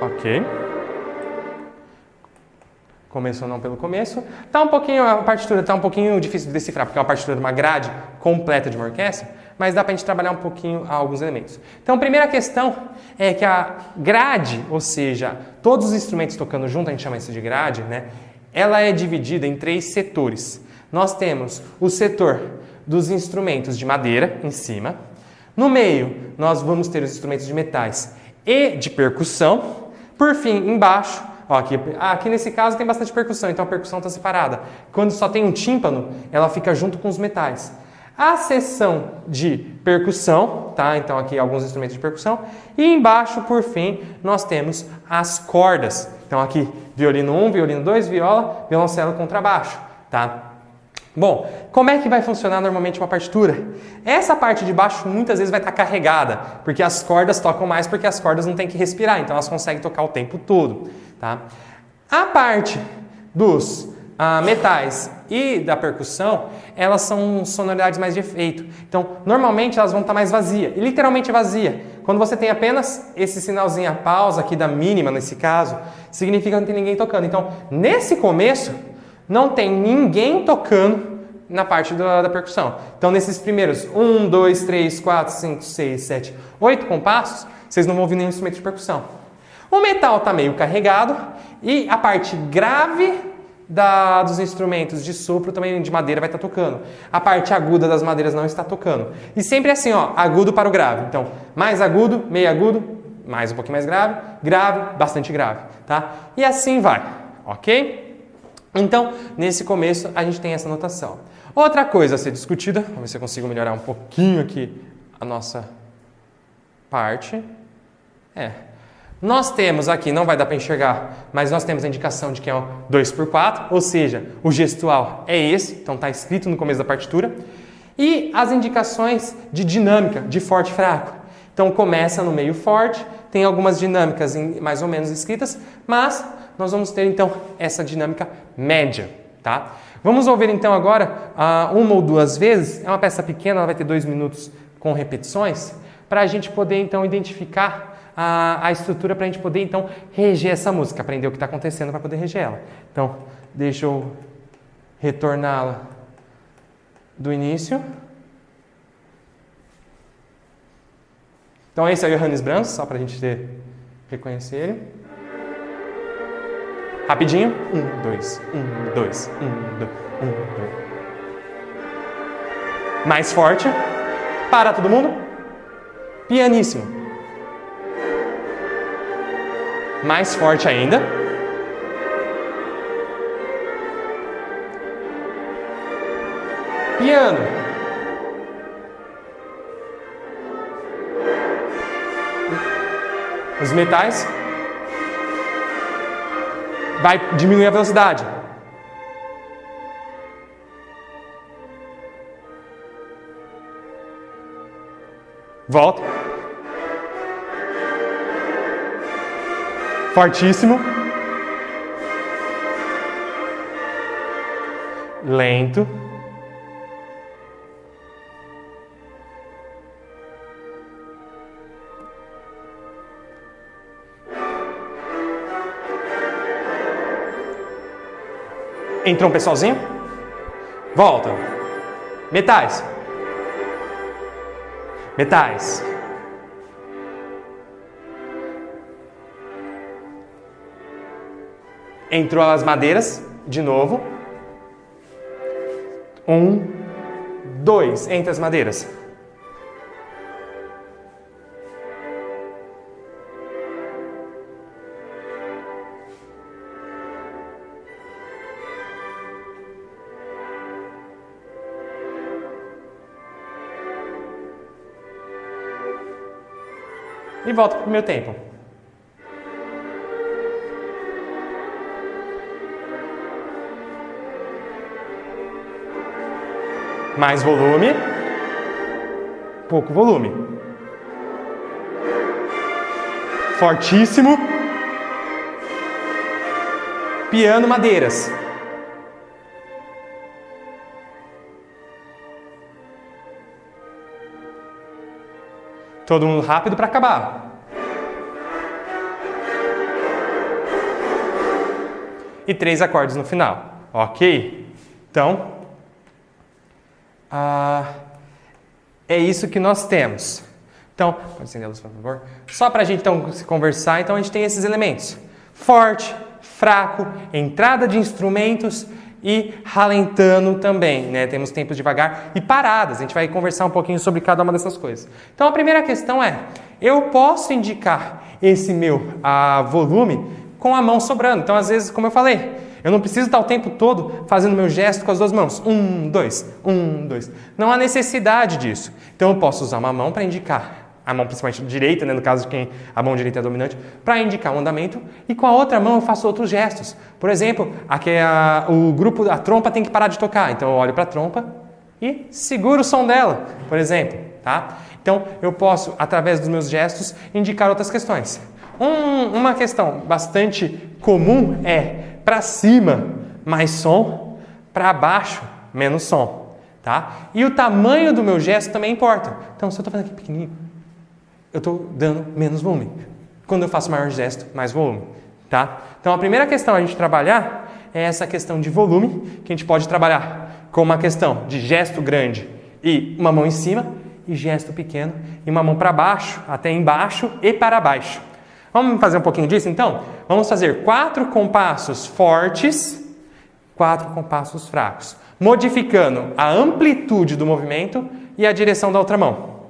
Speaker 1: Ok. Começou não pelo começo. A partitura está um pouquinho difícil de decifrar, porque é uma partitura de uma grade completa de uma orquestra, mas dá para a gente trabalhar um pouquinho alguns elementos. Então, a primeira questão é que a grade, ou seja, todos os instrumentos tocando junto, a gente chama isso de grade, né? Ela é dividida em 3 setores. Nós temos o setor dos instrumentos de madeira, em cima. No meio, nós vamos ter os instrumentos de metais e de percussão. Por fim, embaixo, ó, aqui nesse caso tem bastante percussão, então a percussão está separada. Quando só tem um tímpano, ela fica junto com os metais. A seção de percussão, tá? Então aqui alguns instrumentos de percussão. E embaixo, por fim, nós temos as cordas. Então aqui violino 1, violino 2, viola, violoncelo, contrabaixo, tá? Bom, como é que vai funcionar normalmente uma partitura? Essa parte de baixo muitas vezes vai estar carregada, porque as cordas tocam mais, porque as cordas não têm que respirar, então elas conseguem tocar o tempo todo, tá? A parte dos metais e da percussão, elas são sonoridades mais de efeito. Então, normalmente elas vão estar mais vazias, e literalmente vazia. Quando você tem apenas esse sinalzinho, a pausa aqui da mínima nesse caso, significa que não tem ninguém tocando. Então, nesse começo, não tem ninguém tocando na parte da percussão. Então, nesses primeiros 1, 2, 3, 4, 5, 6, 7, 8 compassos, vocês não vão ouvir nenhum instrumento de percussão. O metal está meio carregado e a parte grave dos instrumentos de sopro também de madeira vai estar tocando. A parte aguda das madeiras não está tocando. E sempre assim, ó, agudo para o grave. Então, mais agudo, meio agudo, mais um pouquinho mais grave, grave, bastante grave, tá? E assim vai, ok? Então, nesse começo, a gente tem essa notação. Outra coisa a ser discutida, vamos ver se eu consigo melhorar um pouquinho aqui a nossa parte. Nós temos aqui, não vai dar para enxergar, mas nós temos a indicação de que é um 2x4, ou seja, o gestual é esse, então está escrito no começo da partitura. E as indicações de dinâmica, de forte e fraco. Então começa no meio forte, tem algumas dinâmicas mais ou menos escritas, mas nós vamos ter então essa dinâmica média, tá? Vamos ouvir então agora uma ou duas vezes, é uma peça pequena, ela vai ter 2 minutos com repetições, para a gente poder então identificar a estrutura, para a gente poder então reger essa música, aprender o que está acontecendo para poder reger ela. Então, deixa eu retorná-la do início. Então esse é o Johannes Brahms, só para a gente reconhecer ele. Rapidinho. 1, 2, 1, 2, 1, 2, 1, 2. Mais forte. Para todo mundo. Pianíssimo. Mais forte ainda. Piano. Os metais. Vai diminuir a velocidade. Volta. Fortíssimo. Lento. Entrou um pessoalzinho. Volta. Metais. Metais. Entrou as madeiras. De novo. 1, 2. Entra as madeiras. E volta para o meu tempo. Mais volume. Pouco volume. Fortíssimo. Piano, madeiras. Todo mundo rápido para acabar. E 3 acordes no final. Ok? Então, é isso que nós temos. Então, pode acender a luz, por favor? Só para a gente então se conversar, então a gente tem esses elementos. Forte, fraco, entrada de instrumentos e ralentando também, né? Temos tempos devagar e paradas. A gente vai conversar um pouquinho sobre cada uma dessas coisas. Então, a primeira questão é, eu posso indicar esse meu volume com a mão sobrando. Então, às vezes, como eu falei, eu não preciso estar o tempo todo fazendo meu gesto com as 2 mãos. 1, 2, 1, 2. Não há necessidade disso. Então, eu posso usar uma mão para indicar a mão principalmente direita, né, no caso de quem a mão direita é dominante, para indicar o andamento, e com a outra mão eu faço outros gestos. Por exemplo, aqui o grupo da trompa tem que parar de tocar, então eu olho para a trompa e seguro o som dela, por exemplo. Tá? Então eu posso, através dos meus gestos, indicar outras questões. Uma questão bastante comum é para cima mais som, para baixo menos som. Tá? E o tamanho do meu gesto também importa. Então se eu estou fazendo aqui pequenininho, eu estou dando menos volume. Quando eu faço maior gesto, mais volume. Tá? Então, a primeira questão a gente trabalhar é essa questão de volume, que a gente pode trabalhar com uma questão de gesto grande e uma mão em cima, e gesto pequeno e uma mão para baixo, até embaixo e para baixo. Vamos fazer um pouquinho disso, então? Vamos fazer 4 compassos fortes, 4 compassos fracos, modificando a amplitude do movimento e a direção da outra mão.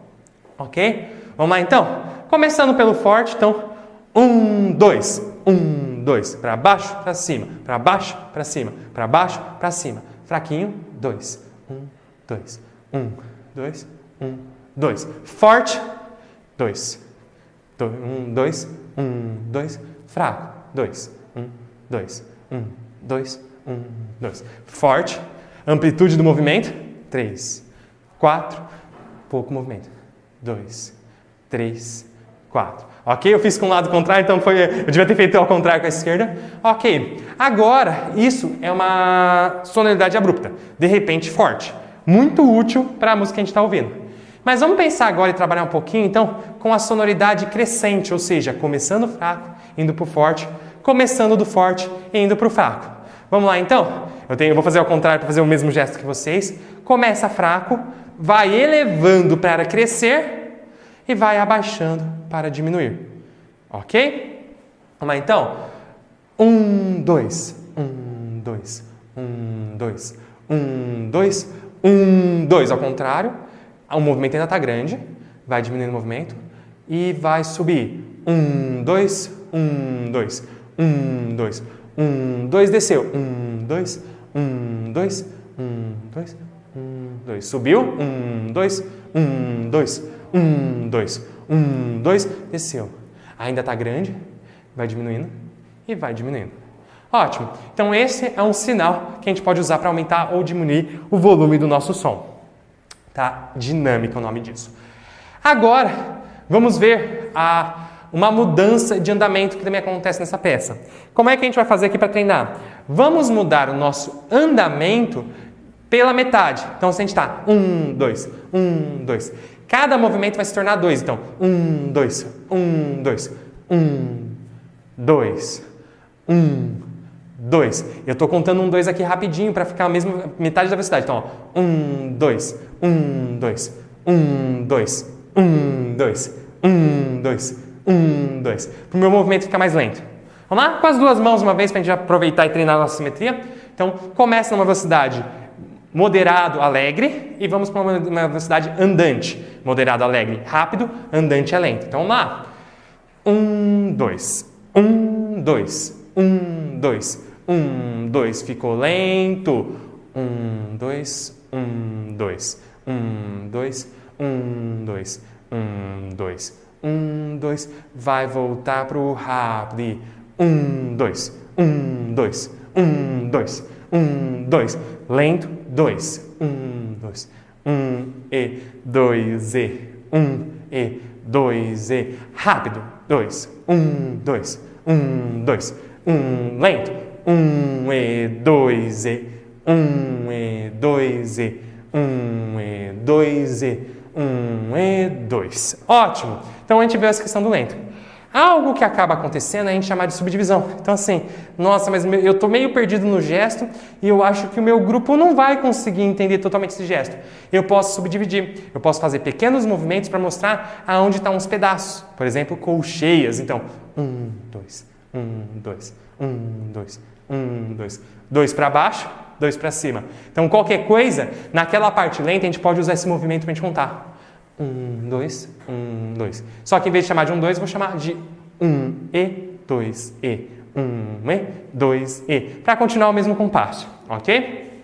Speaker 1: Ok? Vamos lá então? Começando pelo forte, então 1, 2, 1, 2, para baixo, para cima, para baixo, para cima, para baixo, para cima. Fraquinho, 2, 1, 2, 1, 2, 1, 2. Forte, 2, 1, 2, 1, 2. Fraco, 2, 1, 2, 1, 2, 1, 2. Forte, amplitude do movimento, 3, 4, pouco movimento, 2, 3, 3, 4. Ok? Eu fiz com o lado contrário, então eu devia ter feito ao contrário com a esquerda. Ok. Agora, isso é uma sonoridade abrupta, de repente forte. Muito útil para a música que a gente está ouvindo. Mas vamos pensar agora e trabalhar um pouquinho, então, com a sonoridade crescente, ou seja, começando fraco, indo para o forte, começando do forte e indo para o fraco. Vamos lá, então? Eu vou fazer ao contrário para fazer o mesmo gesto que vocês. Começa fraco, vai elevando para crescer e vai abaixando para diminuir. Ok? Vamos lá, então? 1, 2, 1, 2, 1, 2, 1, 2, 1, 2. Ao contrário, o movimento ainda está grande, vai diminuindo o movimento e vai subir. 1, 2, 1, 2, 1, 2, 1, 2, desceu. 1, 2, 1, 2, 1, 2, 1, 2. Subiu. 1, 2, 1, 2, 1, 2, 1, 2, desceu. Ainda está grande, vai diminuindo e vai diminuindo. Ótimo. Então esse é um sinal que a gente pode usar para aumentar ou diminuir o volume do nosso som. Tá? Dinâmica é o nome disso. Agora, vamos ver uma mudança de andamento que também acontece nessa peça. Como é que a gente vai fazer aqui para treinar? Vamos mudar o nosso andamento pela metade. Então, se a gente está 1, 2, 1, 2. Cada movimento vai se tornar 2. Então, 1, 2, 1, 2, 1, 2, 1, 2. Eu estou contando 1, 2 aqui rapidinho para ficar a mesma metade da velocidade. Então, ó, 1, 2, 1, 2, 1, 2, 1, 2, 1, 2, 1, 2. Para o meu movimento ficar mais lento. Vamos lá? Com as duas mãos uma vez para a gente aproveitar e treinar a nossa simetria. Então, começa numa velocidade moderado, alegre, e vamos para uma velocidade andante. Moderado, alegre, rápido, andante é lento. Então, vamos lá. 1, 2, 1, 2, 1, 2, 1, 2. Ficou lento. 1, 2, 1, 2, 1, 2, 1, 2, 1, 2, 1, 2. Vai voltar para o rápido. 1, 2, 1, 2, 1, 2, 1, 2. Lento. 2, 1, 2, 1 e 2 e 1 e 2 e rápido. 2, 1, 2, 1, 2, 1 lento. 1 e 2 e 1 e 2 e 1 e 2 e 1 e 2. Ótimo! Então a gente viu essa questão do lento. Algo que acaba acontecendo é a gente chamar de subdivisão. Então assim, nossa, mas eu estou meio perdido no gesto e eu acho que o meu grupo não vai conseguir entender totalmente esse gesto. Eu posso subdividir, eu posso fazer pequenos movimentos para mostrar aonde estão os pedaços. Por exemplo, colcheias. Então, 1, 2, 1, 2, 1, 2, 1, 2. 2 para baixo, 2 para cima. Então qualquer coisa, naquela parte lenta a gente pode usar esse movimento para a gente contar. 1, 2, 1, 2. Só que em vez de chamar de 1, 2, eu vou chamar de 1 e 2 e 1 e 2 e. Para continuar o mesmo compasso, ok?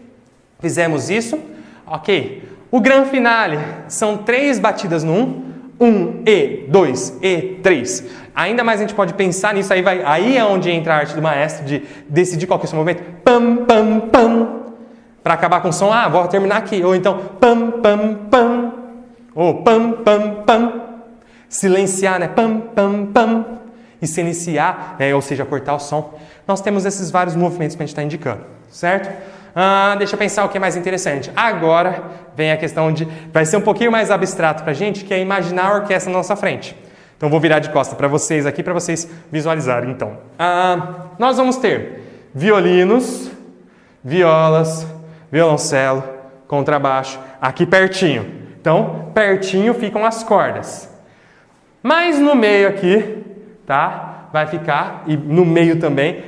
Speaker 1: Fizemos isso, ok? O gran finale são 3 batidas no 1 e 2 e 3. Ainda mais a gente pode pensar nisso, aí é onde entra a arte do maestro de decidir qual que é o seu movimento. Pam, pam, pam. Para acabar com o som, vou terminar aqui. Ou então, pam, pam, pam. Ou pam, pam, pam. Silenciar, né? Pam, pam, pam. E silenciar, né? Ou seja, cortar o som. Nós temos esses vários movimentos que a gente está indicando, certo? Deixa eu pensar o que é mais interessante. Agora vem a questão de... Vai ser um pouquinho mais abstrato para a gente, que é imaginar a orquestra na nossa frente. Então, vou virar de costa para vocês aqui, para vocês visualizarem. Então, nós vamos ter violinos, violas, violoncelo, contrabaixo, aqui pertinho. Então, pertinho ficam as cordas. Mas no meio aqui, tá? Vai ficar, e no meio também,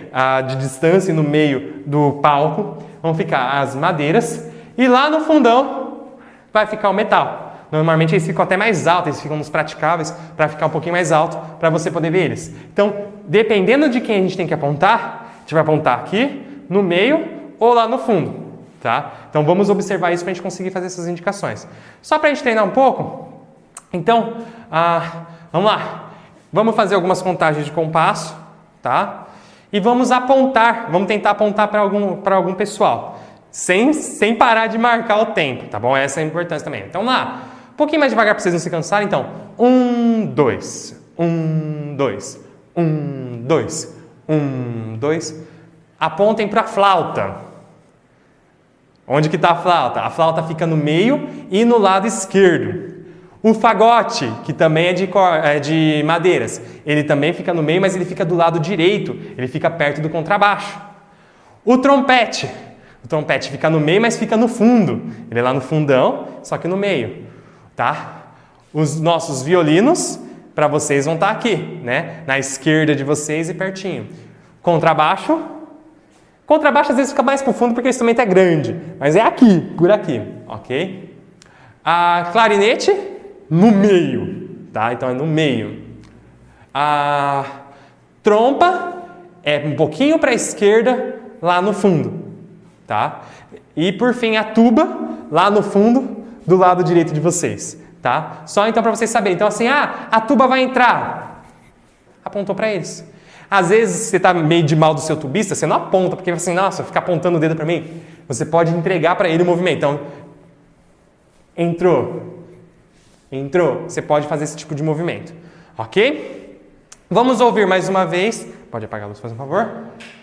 Speaker 1: de distância e no meio do palco, vão ficar as madeiras. E lá no fundão vai ficar o metal. Normalmente eles ficam até mais altos, eles ficam nos praticáveis para ficar um pouquinho mais alto, para você poder ver eles. Então, dependendo de quem a gente tem que apontar, a gente vai apontar aqui, no meio ou lá no fundo. Tá? Então vamos observar isso para a gente conseguir fazer essas indicações. Só para a gente treinar um pouco, então, vamos lá. Vamos fazer algumas contagens de compasso, tá? E vamos apontar, vamos tentar apontar para algum pessoal, sem parar de marcar o tempo, tá bom? Essa é a importância também. Então lá, Um pouquinho mais devagar para vocês não se cansarem, então. 1, 2, 1, 2, 1, 2, 1, 2. Apontem para a flauta. Onde que está a flauta? A flauta fica no meio e no lado esquerdo. O fagote, que também é de madeiras, ele também fica no meio, mas ele fica do lado direito, ele fica perto do contrabaixo. O trompete fica no meio, mas fica no fundo. Ele é lá no fundão, só que no meio, tá? Os nossos violinos, para vocês, vão estar aqui, né? Na esquerda de vocês e pertinho. Contrabaixo às vezes fica mais pro fundo porque o instrumento é grande, mas é aqui, por aqui, ok? A clarinete, no meio, tá? Então é no meio. A trompa é um pouquinho para a esquerda, lá no fundo, tá? E por fim a tuba, lá no fundo, do lado direito de vocês, tá? Só então para vocês saberem. Então assim, a tuba vai entrar. Apontou para eles. Às vezes você está meio de mal do seu tubista, você não aponta, porque assim, nossa, fica apontando o dedo para mim. Você pode entregar para ele o movimento. Então, entrou. Você pode fazer esse tipo de movimento, ok? Vamos ouvir mais uma vez. Pode apagar a luz, faz um favor?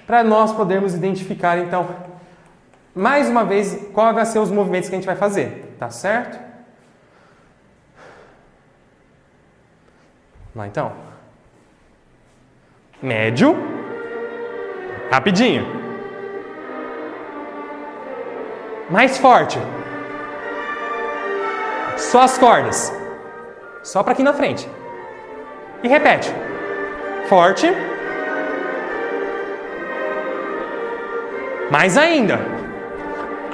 Speaker 1: Para nós podermos identificar, então, mais uma vez, qual vai ser os movimentos que a gente vai fazer, tá certo? Vamos lá, então. Médio. Rapidinho. Mais forte. Só as cordas. Só para aqui na frente. E repete. Forte. Mais ainda.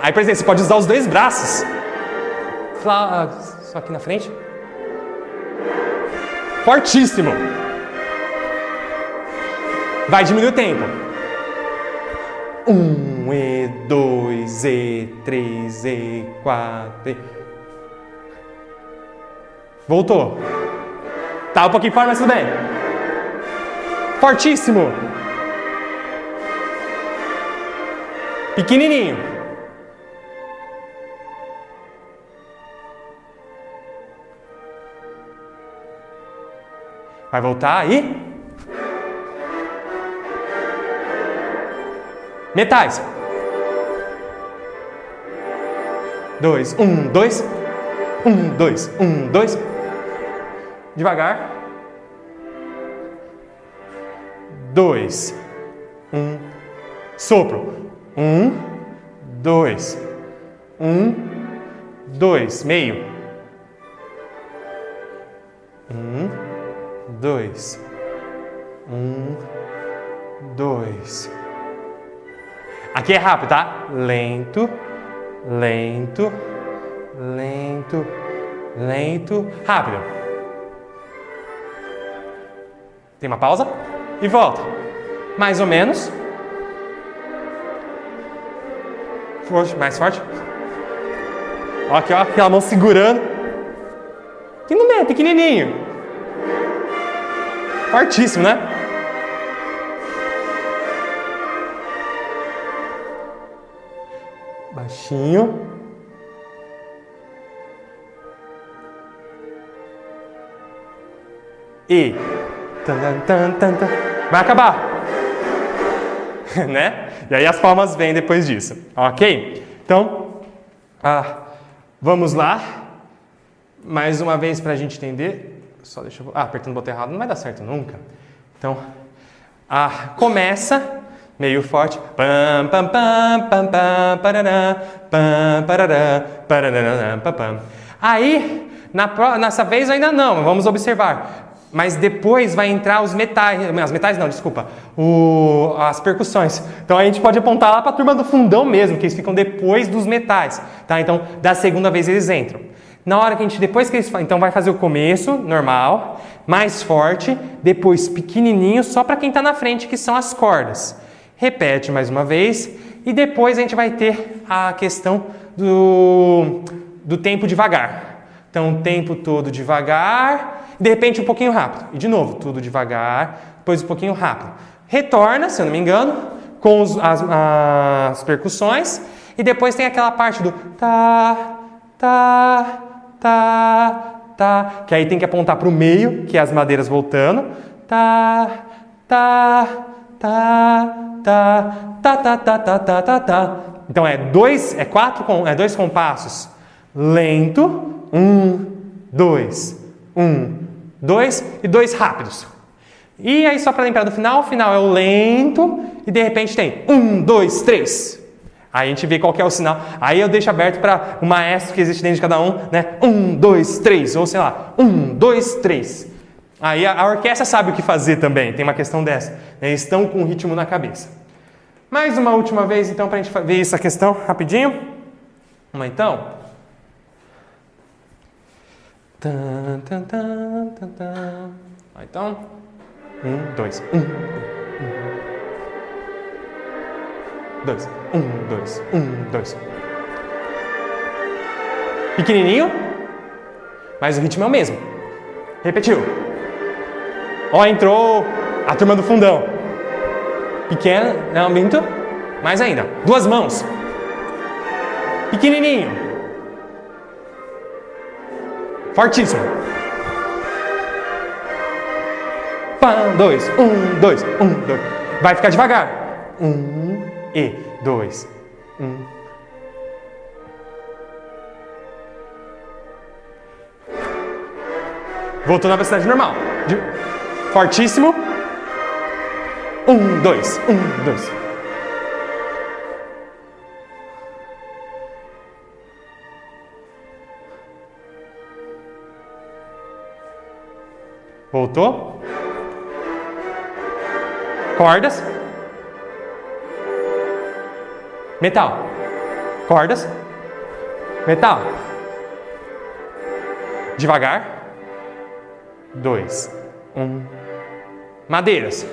Speaker 1: Aí, por exemplo, você pode usar os dois braços. Só aqui na frente. Fortíssimo. Vai diminuir o tempo. 1, e 2, e 3, e 4. E... Voltou. Tá um pouquinho fora, mas tudo bem. Fortíssimo. Pequenininho. Vai voltar aí. Metais. 2, 1, 2. 1, 2, 1, 2. Devagar. 2, 1. Sopro. 1, 2. 1, 2. Meio. 1, 2. 1, 2. Aqui é rápido, tá? Lento, lento, lento, lento, rápido. Tem uma pausa e volta. Mais ou menos. Forte, mais forte. Aqui, ó, aquela mão segurando. Aqui no meio, pequenininho. Fortíssimo, né? Baixinho. E vai acabar. Né? E aí as palmas vêm depois disso. Ok? Então, vamos lá. Mais uma vez para a gente entender. Só deixa eu... apertando o botão errado não vai dar certo nunca. Então, começa meio forte. Pam, pam, pam, pam, pam, parará, pam, parará, parará, pam, pam. Aí, nessa vez ainda não, vamos observar. Mas depois vai entrar os metais. As metais não, desculpa. As percussões. Então a gente pode apontar lá para a turma do fundão mesmo, que eles ficam depois dos metais. Tá? Então, da segunda vez eles entram. Na hora que a gente, depois que eles... Então vai fazer o começo, normal, mais forte, depois pequenininho, só para quem está na frente, que são as cordas. Repete mais uma vez. E depois a gente vai ter a questão do tempo devagar. Então, o tempo todo devagar, de repente um pouquinho rápido. E de novo, tudo devagar, depois um pouquinho rápido. Retorna, se eu não me engano, com as percussões. E depois tem aquela parte do tá, tá, tá, tá. Que aí tem que apontar para o meio, que é as madeiras voltando. Tá, tá, tá, tá, tá, tá, tá, tá, tá, tá, tá. Então é dois compassos. Lento. 1, 2, 1, 2 e 2 rápidos. E aí só para lembrar do final, o final é o lento e de repente tem 1, 2, 3. Aí a gente vê qual que é o sinal. Aí eu deixo aberto para o maestro que existe dentro de cada um, né? 1, 2, 3, ou sei lá, 1, 2, 3. Aí a orquestra sabe o que fazer também, tem uma questão dessa. Né? Eles estão com o ritmo na cabeça. Mais uma última vez, então, para a gente ver essa questão rapidinho. Vamos então. Tan, tan, tan, tan, tan. Então, 1, 2, 1, 2, 1, 2, 1, 2. Pequenininho, mas o ritmo é o mesmo. Repetiu. Ó, entrou a turma do fundão. Pequeno, não, minto. Mais ainda. 2 mãos. Pequenininho. Fortíssimo. Pam, 2, 1, 2, 1, 2. Vai ficar devagar. 1 e 2, 1. Voltou na velocidade normal. Fortíssimo. 1, 2, 1, 2. Voltou. Cordas. Metal. Cordas. Metal. Devagar. 2, 1. Madeiras.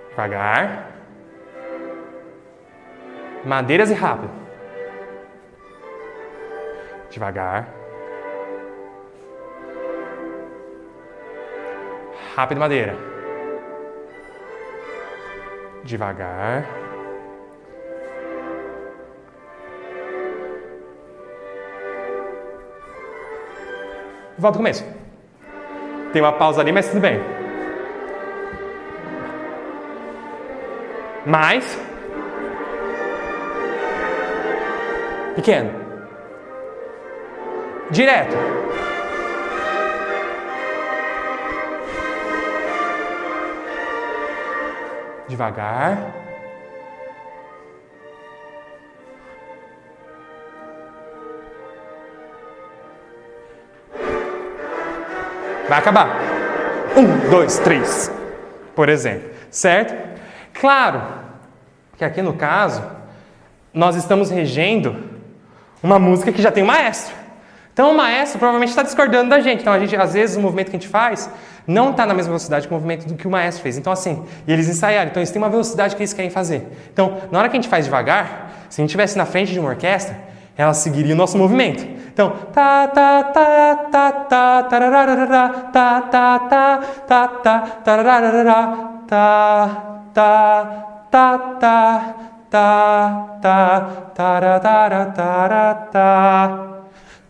Speaker 1: Devagar. Madeiras e rápido. Devagar. Rápido, madeira. Devagar. Volta ao começo. Tem uma pausa ali, mas tudo bem. Mais. Pequeno. Direto. Devagar. Vai acabar. 1, 2, 3. Por exemplo. Certo? Claro que aqui no caso, nós estamos regendo uma música que já tem um maestro. Então o maestro provavelmente está discordando da gente. Então a gente, às vezes, o movimento que a gente faz não está na mesma velocidade que o movimento do que o maestro fez. Então assim, e eles ensaiaram. Então eles têm uma velocidade que eles querem fazer. Então, na hora que a gente faz devagar, se a gente estivesse na frente de uma orquestra, ela seguiria o nosso movimento. Então, tá tá tá tá tá tarararara, tá tá tá tá tá tarararara, tá tá tá tá tá tá tararara, tá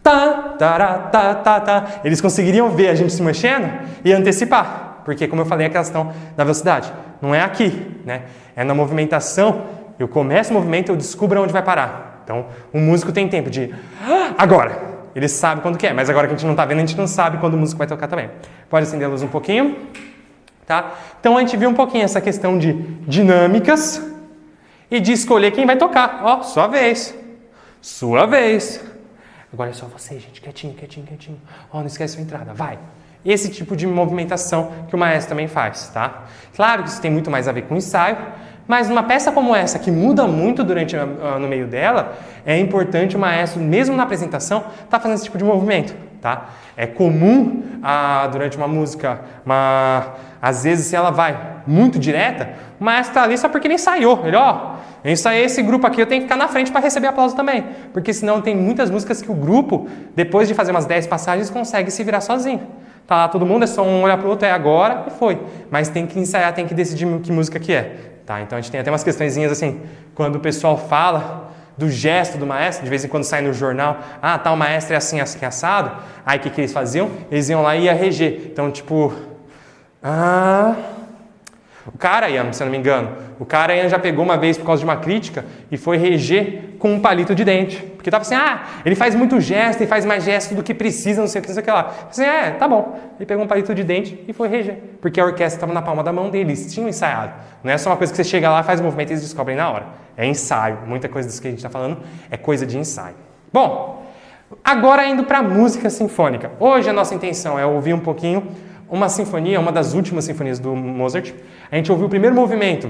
Speaker 1: tá tá tá tá. Eles conseguiriam ver a gente se mexendo e antecipar, porque como eu falei, é a questão da velocidade. Não é aqui, né? É na movimentação. Eu começo o movimento, eu descubro onde vai parar. Então, o músico tem tempo de... agora! Ele sabe quando quer, mas agora que a gente não está vendo, a gente não sabe quando o músico vai tocar também. Pode acender a luz um pouquinho. Tá? Então, a gente viu um pouquinho essa questão de dinâmicas e de escolher quem vai tocar. Ó, sua vez. Sua vez. Agora é só você, gente. Quietinho, quietinho, quietinho. Ó, não esquece a sua entrada. Vai. Esse tipo de movimentação que o maestro também faz, tá? Claro que isso tem muito mais a ver com o ensaio, mas numa peça como essa, que muda muito no meio dela, é importante o maestro, mesmo na apresentação, estar fazendo esse tipo de movimento, tá? É comum, durante uma música, às vezes, se ela vai muito direta, o maestro está ali só porque ele ensaiou. Ele, ó, eu ensaiei esse grupo aqui, eu tenho que ficar na frente para receber aplauso também. Porque senão tem muitas músicas que o grupo, depois de fazer umas 10 passagens, consegue se virar sozinho. Tá lá todo mundo, é só um olhar pro outro, é agora e foi. Mas tem que ensaiar, tem que decidir que música que é. Tá, então a gente tem até umas questõezinhas assim, quando o pessoal fala do gesto do maestro, de vez em quando sai no jornal, tal maestro é assim, assim, assado. Aí o que eles faziam? Eles iam lá e ia reger. Então, tipo, o Karajan, se eu não me engano, o Karajan já pegou uma vez por causa de uma crítica e foi reger com um palito de dente. Porque tava assim, ele faz muito gesto, ele faz mais gesto do que precisa, não sei o que, não sei o que lá. Assim, tá bom. Ele pegou um palito de dente e foi reger. Porque a orquestra estava na palma da mão deles, eles tinham ensaiado. Não é só uma coisa que você chega lá, faz o movimento e eles descobrem na hora. É ensaio. Muita coisa disso que a gente está falando é coisa de ensaio. Bom, agora indo para a música sinfônica. Hoje a nossa intenção é ouvir um pouquinho uma sinfonia, uma das últimas sinfonias do Mozart. A gente ouviu o primeiro movimento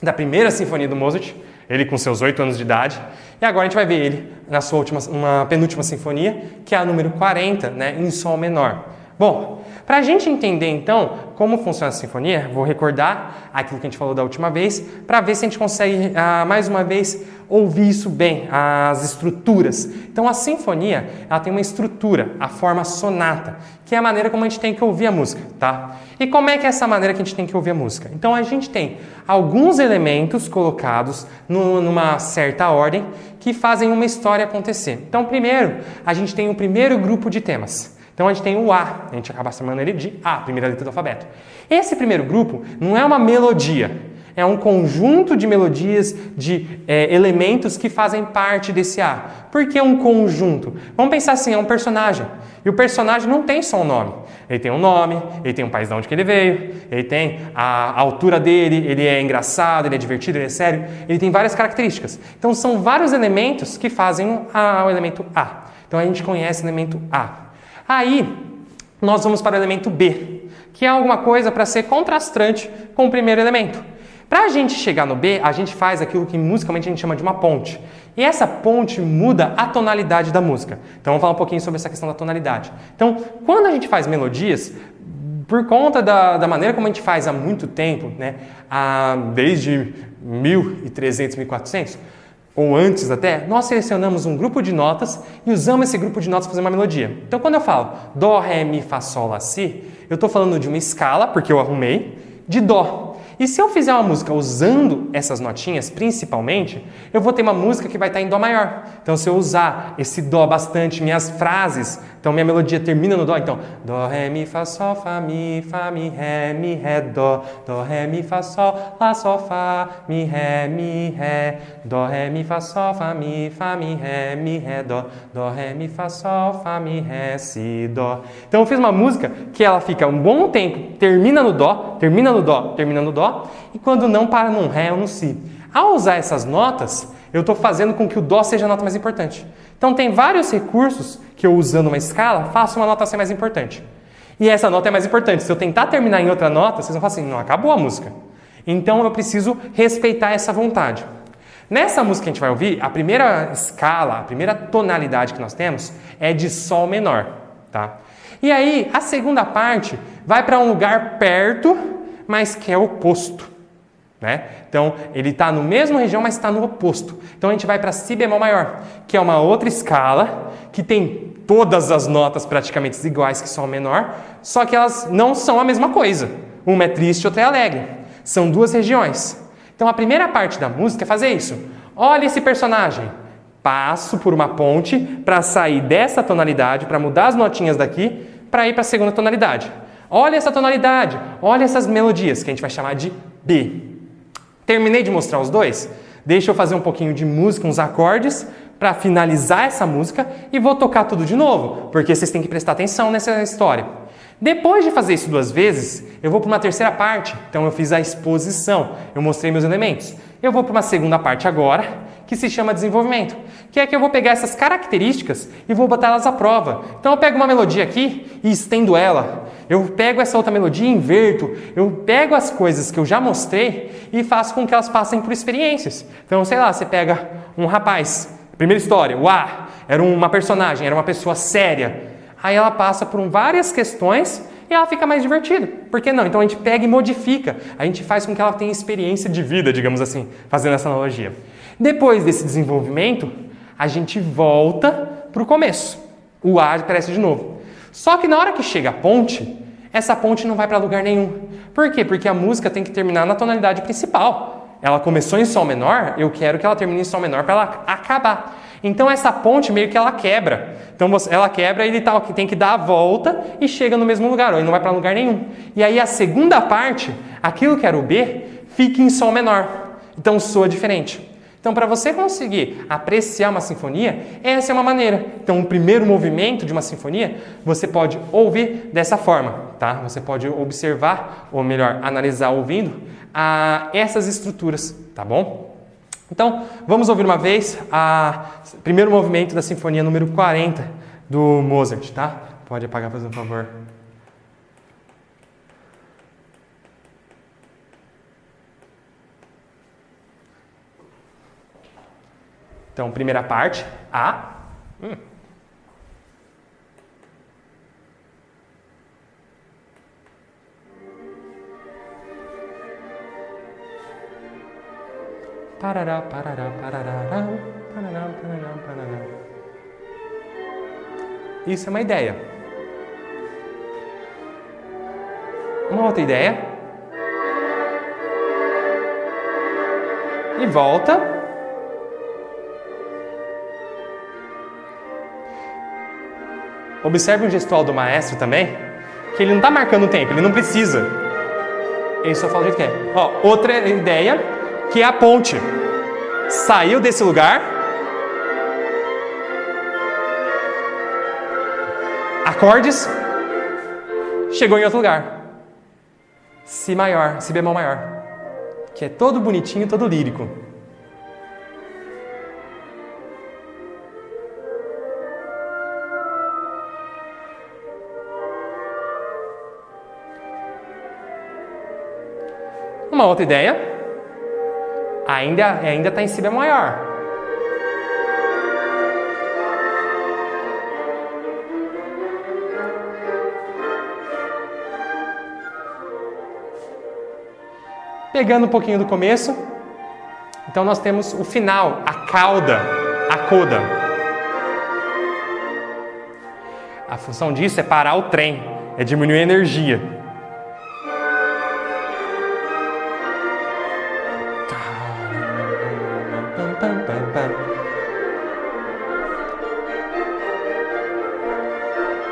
Speaker 1: da primeira sinfonia do Mozart, ele com seus 8 anos de idade, e agora a gente vai ver ele na sua uma penúltima sinfonia, que é a número 40, né, em sol menor. Bom, para a gente entender então como funciona a sinfonia, vou recordar aquilo que a gente falou da última vez, para ver se a gente consegue mais uma vez ouvir isso bem, as estruturas. Então a sinfonia, ela tem uma estrutura, a forma sonata, que é a maneira como a gente tem que ouvir a música, tá? E como é que é essa maneira que a gente tem que ouvir a música? Então a gente tem alguns elementos colocados numa certa ordem que fazem uma história acontecer. Então primeiro, a gente tem o primeiro grupo de temas. Então a gente tem o A, a gente acaba chamando ele de A, primeira letra do alfabeto. Esse primeiro grupo não é uma melodia, é um conjunto de melodias, de elementos que fazem parte desse A. Por que um conjunto? Vamos pensar assim, é um personagem. E o personagem não tem só um nome. Ele tem um nome, ele tem um país de onde que ele veio, ele tem a altura dele, ele é engraçado, ele é divertido, ele é sério. Ele tem várias características. Então são vários elementos que fazem o elemento A. Então a gente conhece o elemento A. Aí, nós vamos para o elemento B, que é alguma coisa para ser contrastante com o primeiro elemento. Para a gente chegar no B, a gente faz aquilo que musicalmente a gente chama de uma ponte. E essa ponte muda a tonalidade da música. Então, vamos falar um pouquinho sobre essa questão da tonalidade. Então, quando a gente faz melodias, por conta da maneira como a gente faz há muito tempo, né, desde 1300, 1400, ou antes até, nós selecionamos um grupo de notas e usamos esse grupo de notas para fazer uma melodia. Então, quando eu falo Dó, Ré, Mi, Fá, Sol, Lá, Si, eu estou falando de uma escala, porque eu arrumei, de Dó. E se eu fizer uma música usando essas notinhas, principalmente, eu vou ter uma música que vai estar em Dó maior. Então, se eu usar esse Dó bastante, minhas frases, então minha melodia termina no Dó, então Dó, Ré, Mi, Fá, Sol, Fá, Mi, Ré, Dó, Dó, Ré, Mi, Fá, Sol, Lá, Sol, Fá, Mi, Ré, Dó, Ré, Mi, Fá, Sol, Fá, Mi, Ré, Dó, Dó, Ré, Mi, Fá, Sol, Fá, Mi, Ré, Si, Dó. Então, eu fiz uma música que ela fica um bom tempo, termina no Dó, termina no Dó, termina no Dó, e quando não, para num Ré ou no Si. Ao usar essas notas, eu estou fazendo com que o Dó seja a nota mais importante. Então tem vários recursos que eu, usando uma escala, faço uma nota ser mais importante. E essa nota é mais importante. Se eu tentar terminar em outra nota, vocês vão falar assim, não, acabou a música. Então eu preciso respeitar essa vontade. Nessa música que a gente vai ouvir, a primeira escala, a primeira tonalidade que nós temos é de Sol menor, tá? E aí, a segunda parte vai para um lugar perto, mas que é oposto, né? Então, ele está no mesmo região, mas está no oposto. Então, a gente vai para Si bemol maior, que é uma outra escala, que tem todas as notas praticamente iguais que Sol menor, só que elas não são a mesma coisa. Uma é triste, outra é alegre. São duas regiões. Então, a primeira parte da música é fazer isso. Olha esse personagem. Passo por uma ponte para sair dessa tonalidade, para mudar as notinhas daqui, para ir para a segunda tonalidade. Olha essa tonalidade, olha essas melodias, que a gente vai chamar de B. Terminei de mostrar os dois? Deixa eu fazer um pouquinho de música, uns acordes, para finalizar essa música e vou tocar tudo de novo, porque vocês têm que prestar atenção nessa história. Depois de fazer isso 2 vezes, eu vou para uma terceira parte. Então eu fiz a exposição, eu mostrei meus elementos. Eu vou para uma segunda parte agora, que se chama desenvolvimento, que é que eu vou pegar essas características e vou botar elas à prova. Então eu pego uma melodia aqui e estendo ela. Eu pego essa outra melodia e inverto. Eu pego as coisas que eu já mostrei e faço com que elas passem por experiências. Então, sei lá, você pega um rapaz, primeira história, o A, era uma personagem, era uma pessoa séria. Aí ela passa por várias questões e ela fica mais divertida. Por que não? Então a gente pega e modifica. A gente faz com que ela tenha experiência de vida, digamos assim, fazendo essa analogia. Depois desse desenvolvimento, a gente volta para o começo. O A aparece de novo. Só que na hora que chega a ponte, essa ponte não vai para lugar nenhum. Por quê? Porque a música tem que terminar na tonalidade principal. ela começou em Sol menor, eu quero que ela termine em Sol menor para ela acabar. Então essa ponte meio que ela quebra. Então ela quebra e ele tem que dar a volta e chega no mesmo lugar, ou ele não vai para lugar nenhum. E aí a segunda parte, aquilo que era o B, fica em Sol menor. Então soa diferente. Então para você conseguir apreciar uma sinfonia, essa é uma maneira. Então o primeiro movimento de uma sinfonia, você pode ouvir dessa forma, tá? Você pode observar, ou melhor, analisar ouvindo essas estruturas, tá bom? Então, vamos ouvir uma vez o primeiro movimento da Sinfonia número 40 do Mozart, tá? Pode apagar, por favor. Então, primeira parte, A. Parará, parará, parará, parará, parará, parará. Isso é uma ideia. Uma outra ideia. E volta. Observe o gestual do maestro também, que ele não está marcando o tempo, ele não precisa. Ele só fala o jeito que é. Ó, outra ideia, que é a ponte. Saiu desse lugar. Acordes. Chegou em outro lugar. Si maior, si bemol maior. Que é todo bonitinho, todo lírico. Uma outra ideia. Ainda está em si bemol maior. Pegando um pouquinho do começo, então nós temos o final, a cauda, a coda. A função disso é parar o trem, é diminuir a energia.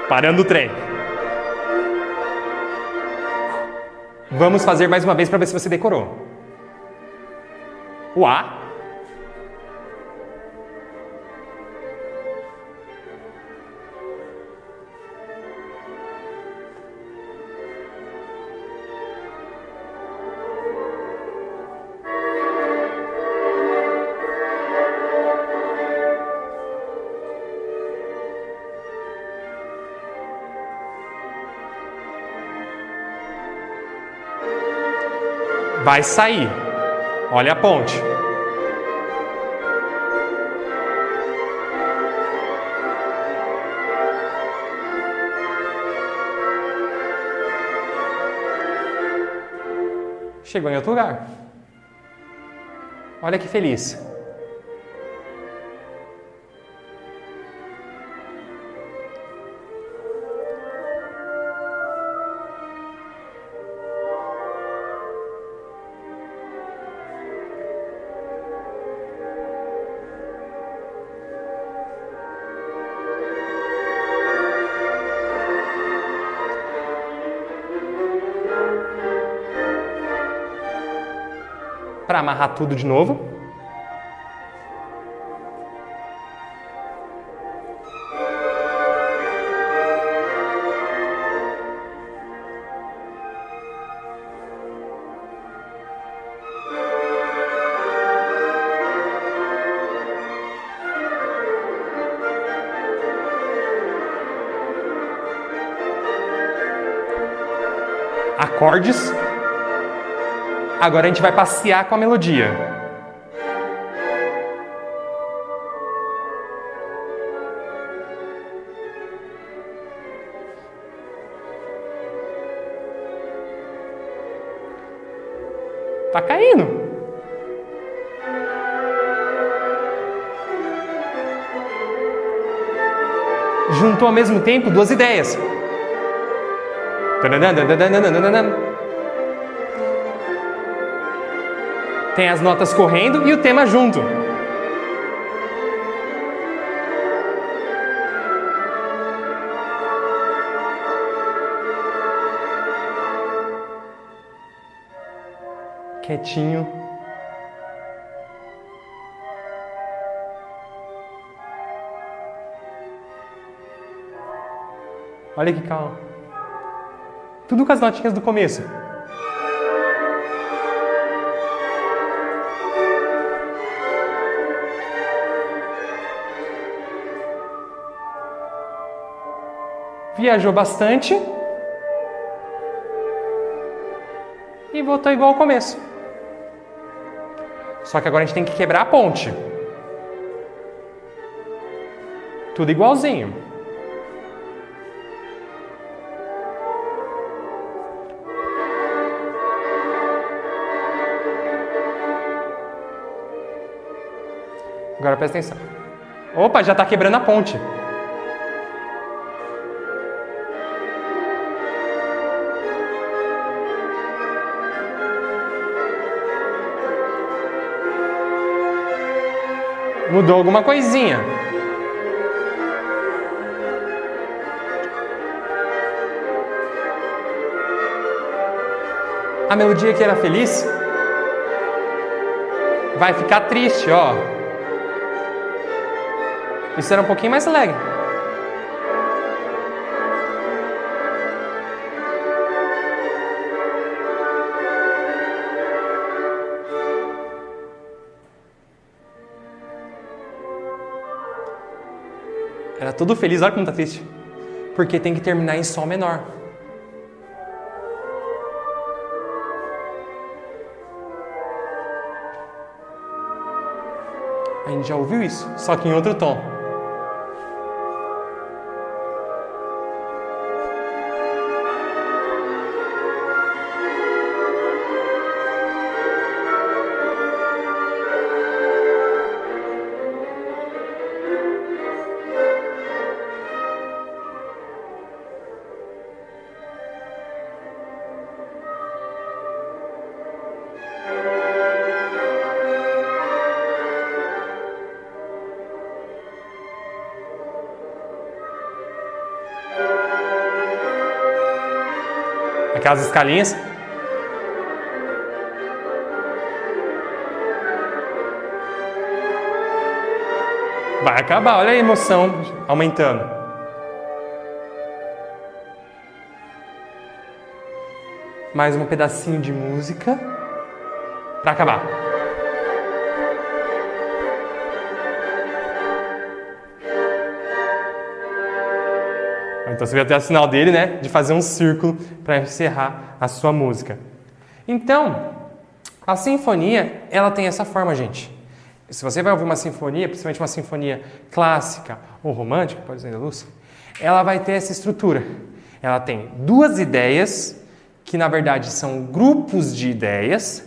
Speaker 1: Parando o trem. Vamos fazer mais uma vez para ver se você decorou. O A. Vai sair. Olha a ponte. Chegou em outro lugar. Olha que feliz. Para amarrar tudo de novo. Acordes. Agora a gente vai passear com a melodia. Tá caindo. Juntou ao mesmo tempo duas ideias. Tem as notas correndo e o tema junto. Quietinho. Olha que calma. Tudo com as notinhas do começo. Viajou bastante. E voltou igual ao começo. Só que agora a gente tem que quebrar a ponte. Tudo igualzinho. Agora presta atenção. Opa, já está quebrando a ponte. Mudou alguma coisinha. A melodia que era feliz vai ficar triste, ó. Isso era um pouquinho mais alegre. Era tudo feliz, olha como tá triste. Porque tem que terminar em Sol menor. A gente já ouviu isso, só que em outro tom. Aquelas escalinhas. Vai acabar, olha a emoção aumentando. Mais um pedacinho de música para acabar. Então você vai ter o sinal dele, né, de fazer um círculo para encerrar a sua música. Então, a sinfonia, ela tem essa forma, gente. Se você vai ouvir uma sinfonia, principalmente uma sinfonia clássica ou romântica, pode ser da Lúcia, ela vai ter essa estrutura. Ela tem duas ideias, que na verdade são grupos de ideias,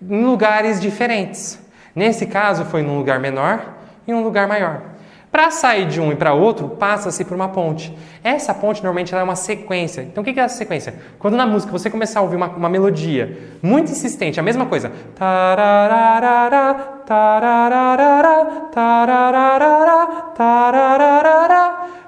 Speaker 1: em lugares diferentes. Nesse caso, foi num lugar menor e um lugar maior. Para sair de um e para outro, passa-se por uma ponte. Essa ponte, normalmente, ela é uma sequência. Então, o que é essa sequência? Quando na música você começar a ouvir uma melodia muito insistente, a mesma coisa.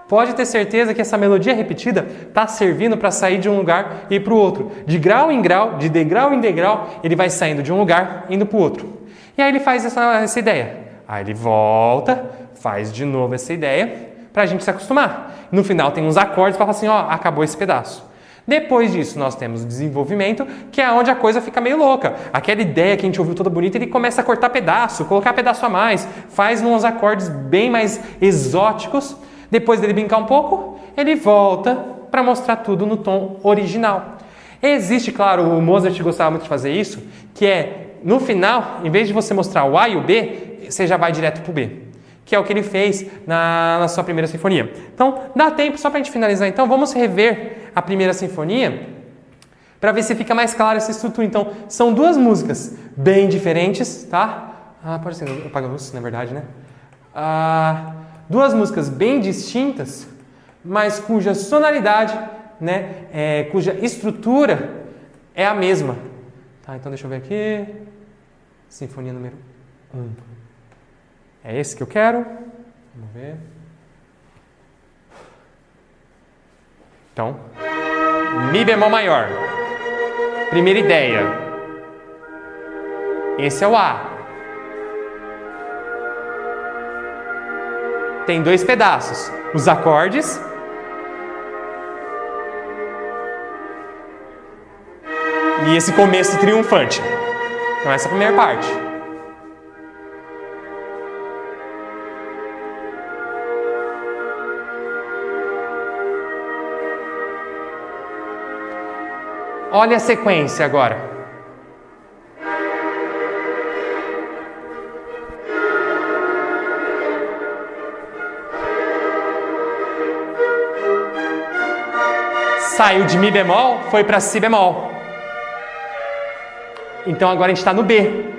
Speaker 1: Pode ter certeza que essa melodia repetida está servindo para sair de um lugar e ir para o outro. De grau em grau, de degrau em degrau, ele vai saindo de um lugar e indo para o outro. E aí ele faz essa ideia. Aí ele volta, faz de novo essa ideia para a gente se acostumar. No final tem uns acordes para falar assim, ó, acabou esse pedaço. Depois disso nós temos o desenvolvimento, que é onde a coisa fica meio louca. Aquela ideia que a gente ouviu toda bonita, ele começa a cortar pedaço, colocar pedaço a mais, faz uns acordes bem mais exóticos. Depois dele brincar um pouco, ele volta para mostrar tudo no tom original. Existe, claro, o Mozart gostava muito de fazer isso, que é, no final, em vez de você mostrar o A e o B, você já vai direto para o B, que é o que ele fez na sua primeira sinfonia. Então, dá tempo, só para a gente finalizar, então, vamos rever a primeira sinfonia para ver se fica mais clara essa estrutura. Então, são duas músicas bem diferentes, tá? Pode ser, eu apago a luz, na verdade, né? Duas músicas bem distintas, mas cuja sonoridade, né, cuja estrutura é a mesma. Tá, então deixa eu ver aqui. Sinfonia número 1. É esse que eu quero? Vamos ver. Então, Mi bemol maior. Primeira ideia. Esse é o A. Tem 2 pedaços. Os acordes e esse começo triunfante. Então essa é a primeira parte. Olha a sequência agora. Saiu de Mi bemol, foi para Si bemol. Então agora a gente está no B.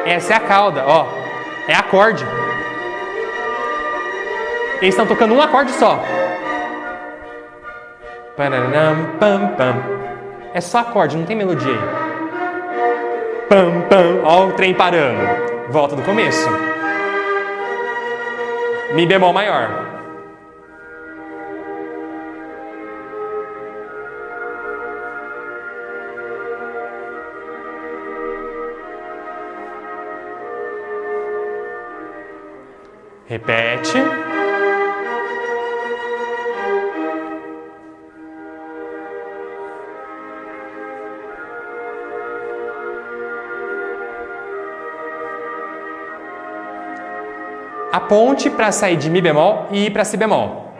Speaker 1: Essa é a cauda, ó. É acorde. Eles estão tocando um acorde só. É só acorde, não tem melodia aí. Pam, pam. Ó o trem parando. Volta do começo. Mi bemol maior. Repete. A ponte para sair de Mi bemol e ir para Si bemol.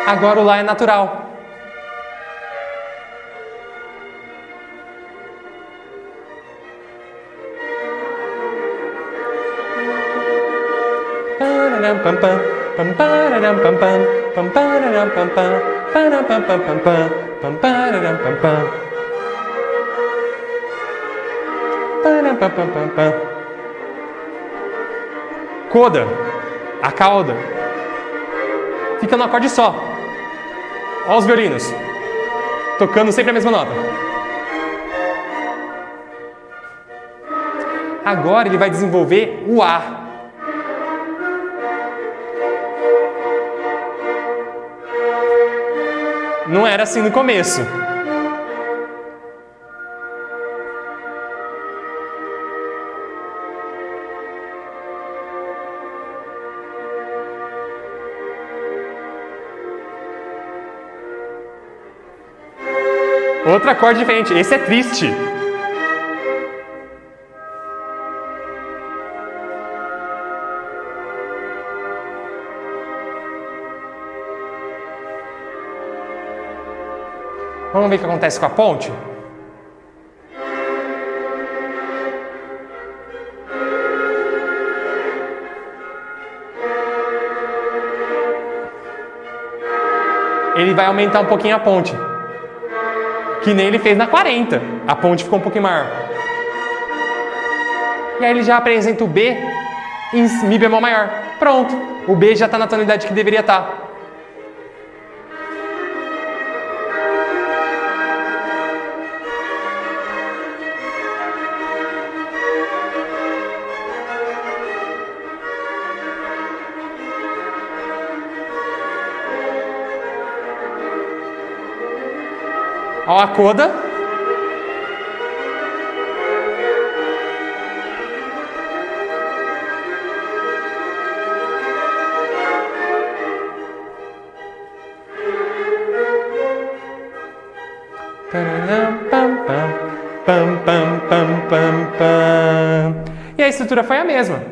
Speaker 1: Agora o Lá é natural. Pam pam pam pararam pam pam pam pararam pam pam param pam pam pam pam pam pararam pam pam param pam pam pam pam. Coda, a cauda, fica no acorde só. Olha os violinos tocando sempre a mesma nota. Agora ele vai desenvolver o A. Não era assim no começo. Outro acorde diferente. Esse é triste. Vamos ver o que acontece com a ponte? Ele vai aumentar um pouquinho a ponte. Que nem ele fez na 40. A ponte ficou um pouquinho maior. E aí ele já apresenta o B em Mi bemol maior. Pronto. O B já está na tonalidade que deveria estar. Ó a coda. E a estrutura foi a mesma.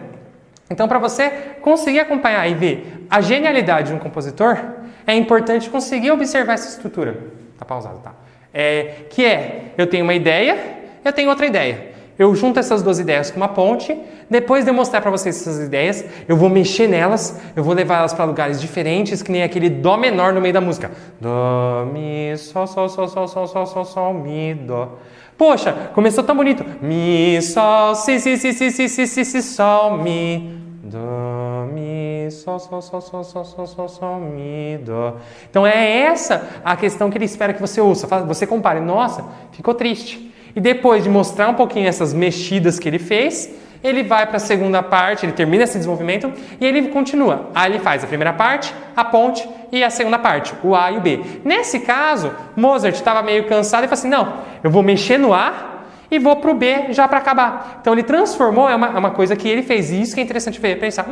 Speaker 1: Então, para você conseguir acompanhar e ver a genialidade de um compositor, é importante conseguir observar essa estrutura. Tá pausado, tá? Eu tenho uma ideia, eu tenho outra ideia. Eu junto essas duas ideias com uma ponte, depois de eu mostrar para vocês essas ideias, eu vou mexer nelas, eu vou levar elas para lugares diferentes, que nem aquele dó menor no meio da música. Dó, mi, sol, sol, sol, sol, sol, sol, sol, sol, mi, dó. Poxa, começou tão bonito. Mi, sol, si, si, si, si, si, si, si, si, sol, mi, dó, mi, sol, sol, sol, sol, sol, sol, sol, sol, mi, dó. Então é essa a questão que ele espera que você ouça. Você compare. Nossa, ficou triste. E depois de mostrar um pouquinho essas mexidas que ele fez, ele vai para a segunda parte, ele termina esse desenvolvimento e ele continua. Aí ele faz a primeira parte, a ponte e a segunda parte, o A e o B. Nesse caso, Mozart estava meio cansado e falou assim, não, eu vou mexer no A e vou para o B já para acabar. Então ele transformou, é uma coisa que ele fez, e isso que é interessante ver, pensar,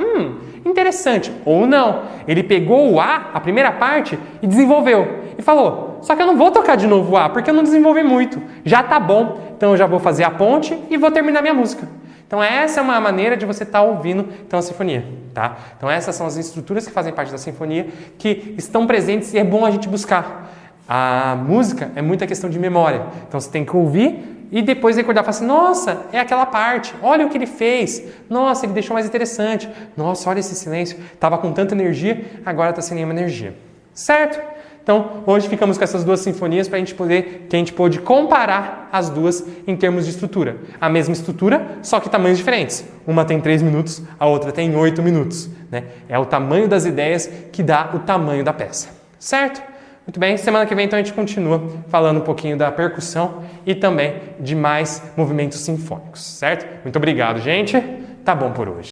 Speaker 1: interessante, ou não. Ele pegou o A, a primeira parte, e desenvolveu. E falou, só que eu não vou tocar de novo o A, porque eu não desenvolvi muito. Já tá bom, então eu já vou fazer a ponte e vou terminar minha música. Então essa é uma maneira de você estar ouvindo então, a sinfonia, tá? Então essas são as estruturas que fazem parte da sinfonia, que estão presentes e é bom a gente buscar. A música é muita questão de memória, então você tem que ouvir e depois recordar, falar assim, nossa, é aquela parte, olha o que ele fez, nossa, ele deixou mais interessante, nossa, olha esse silêncio, estava com tanta energia, agora está sem nenhuma energia, certo? Então, hoje ficamos com essas duas sinfonias para a gente pôde comparar as duas em termos de estrutura. A mesma estrutura, só que tamanhos diferentes. Uma tem 3 minutos, a outra tem 8 minutos. Né? É o tamanho das ideias que dá o tamanho da peça. Certo? Muito bem, semana que vem então a gente continua falando um pouquinho da percussão e também de mais movimentos sinfônicos. Certo? Muito obrigado, gente. Tá bom por hoje.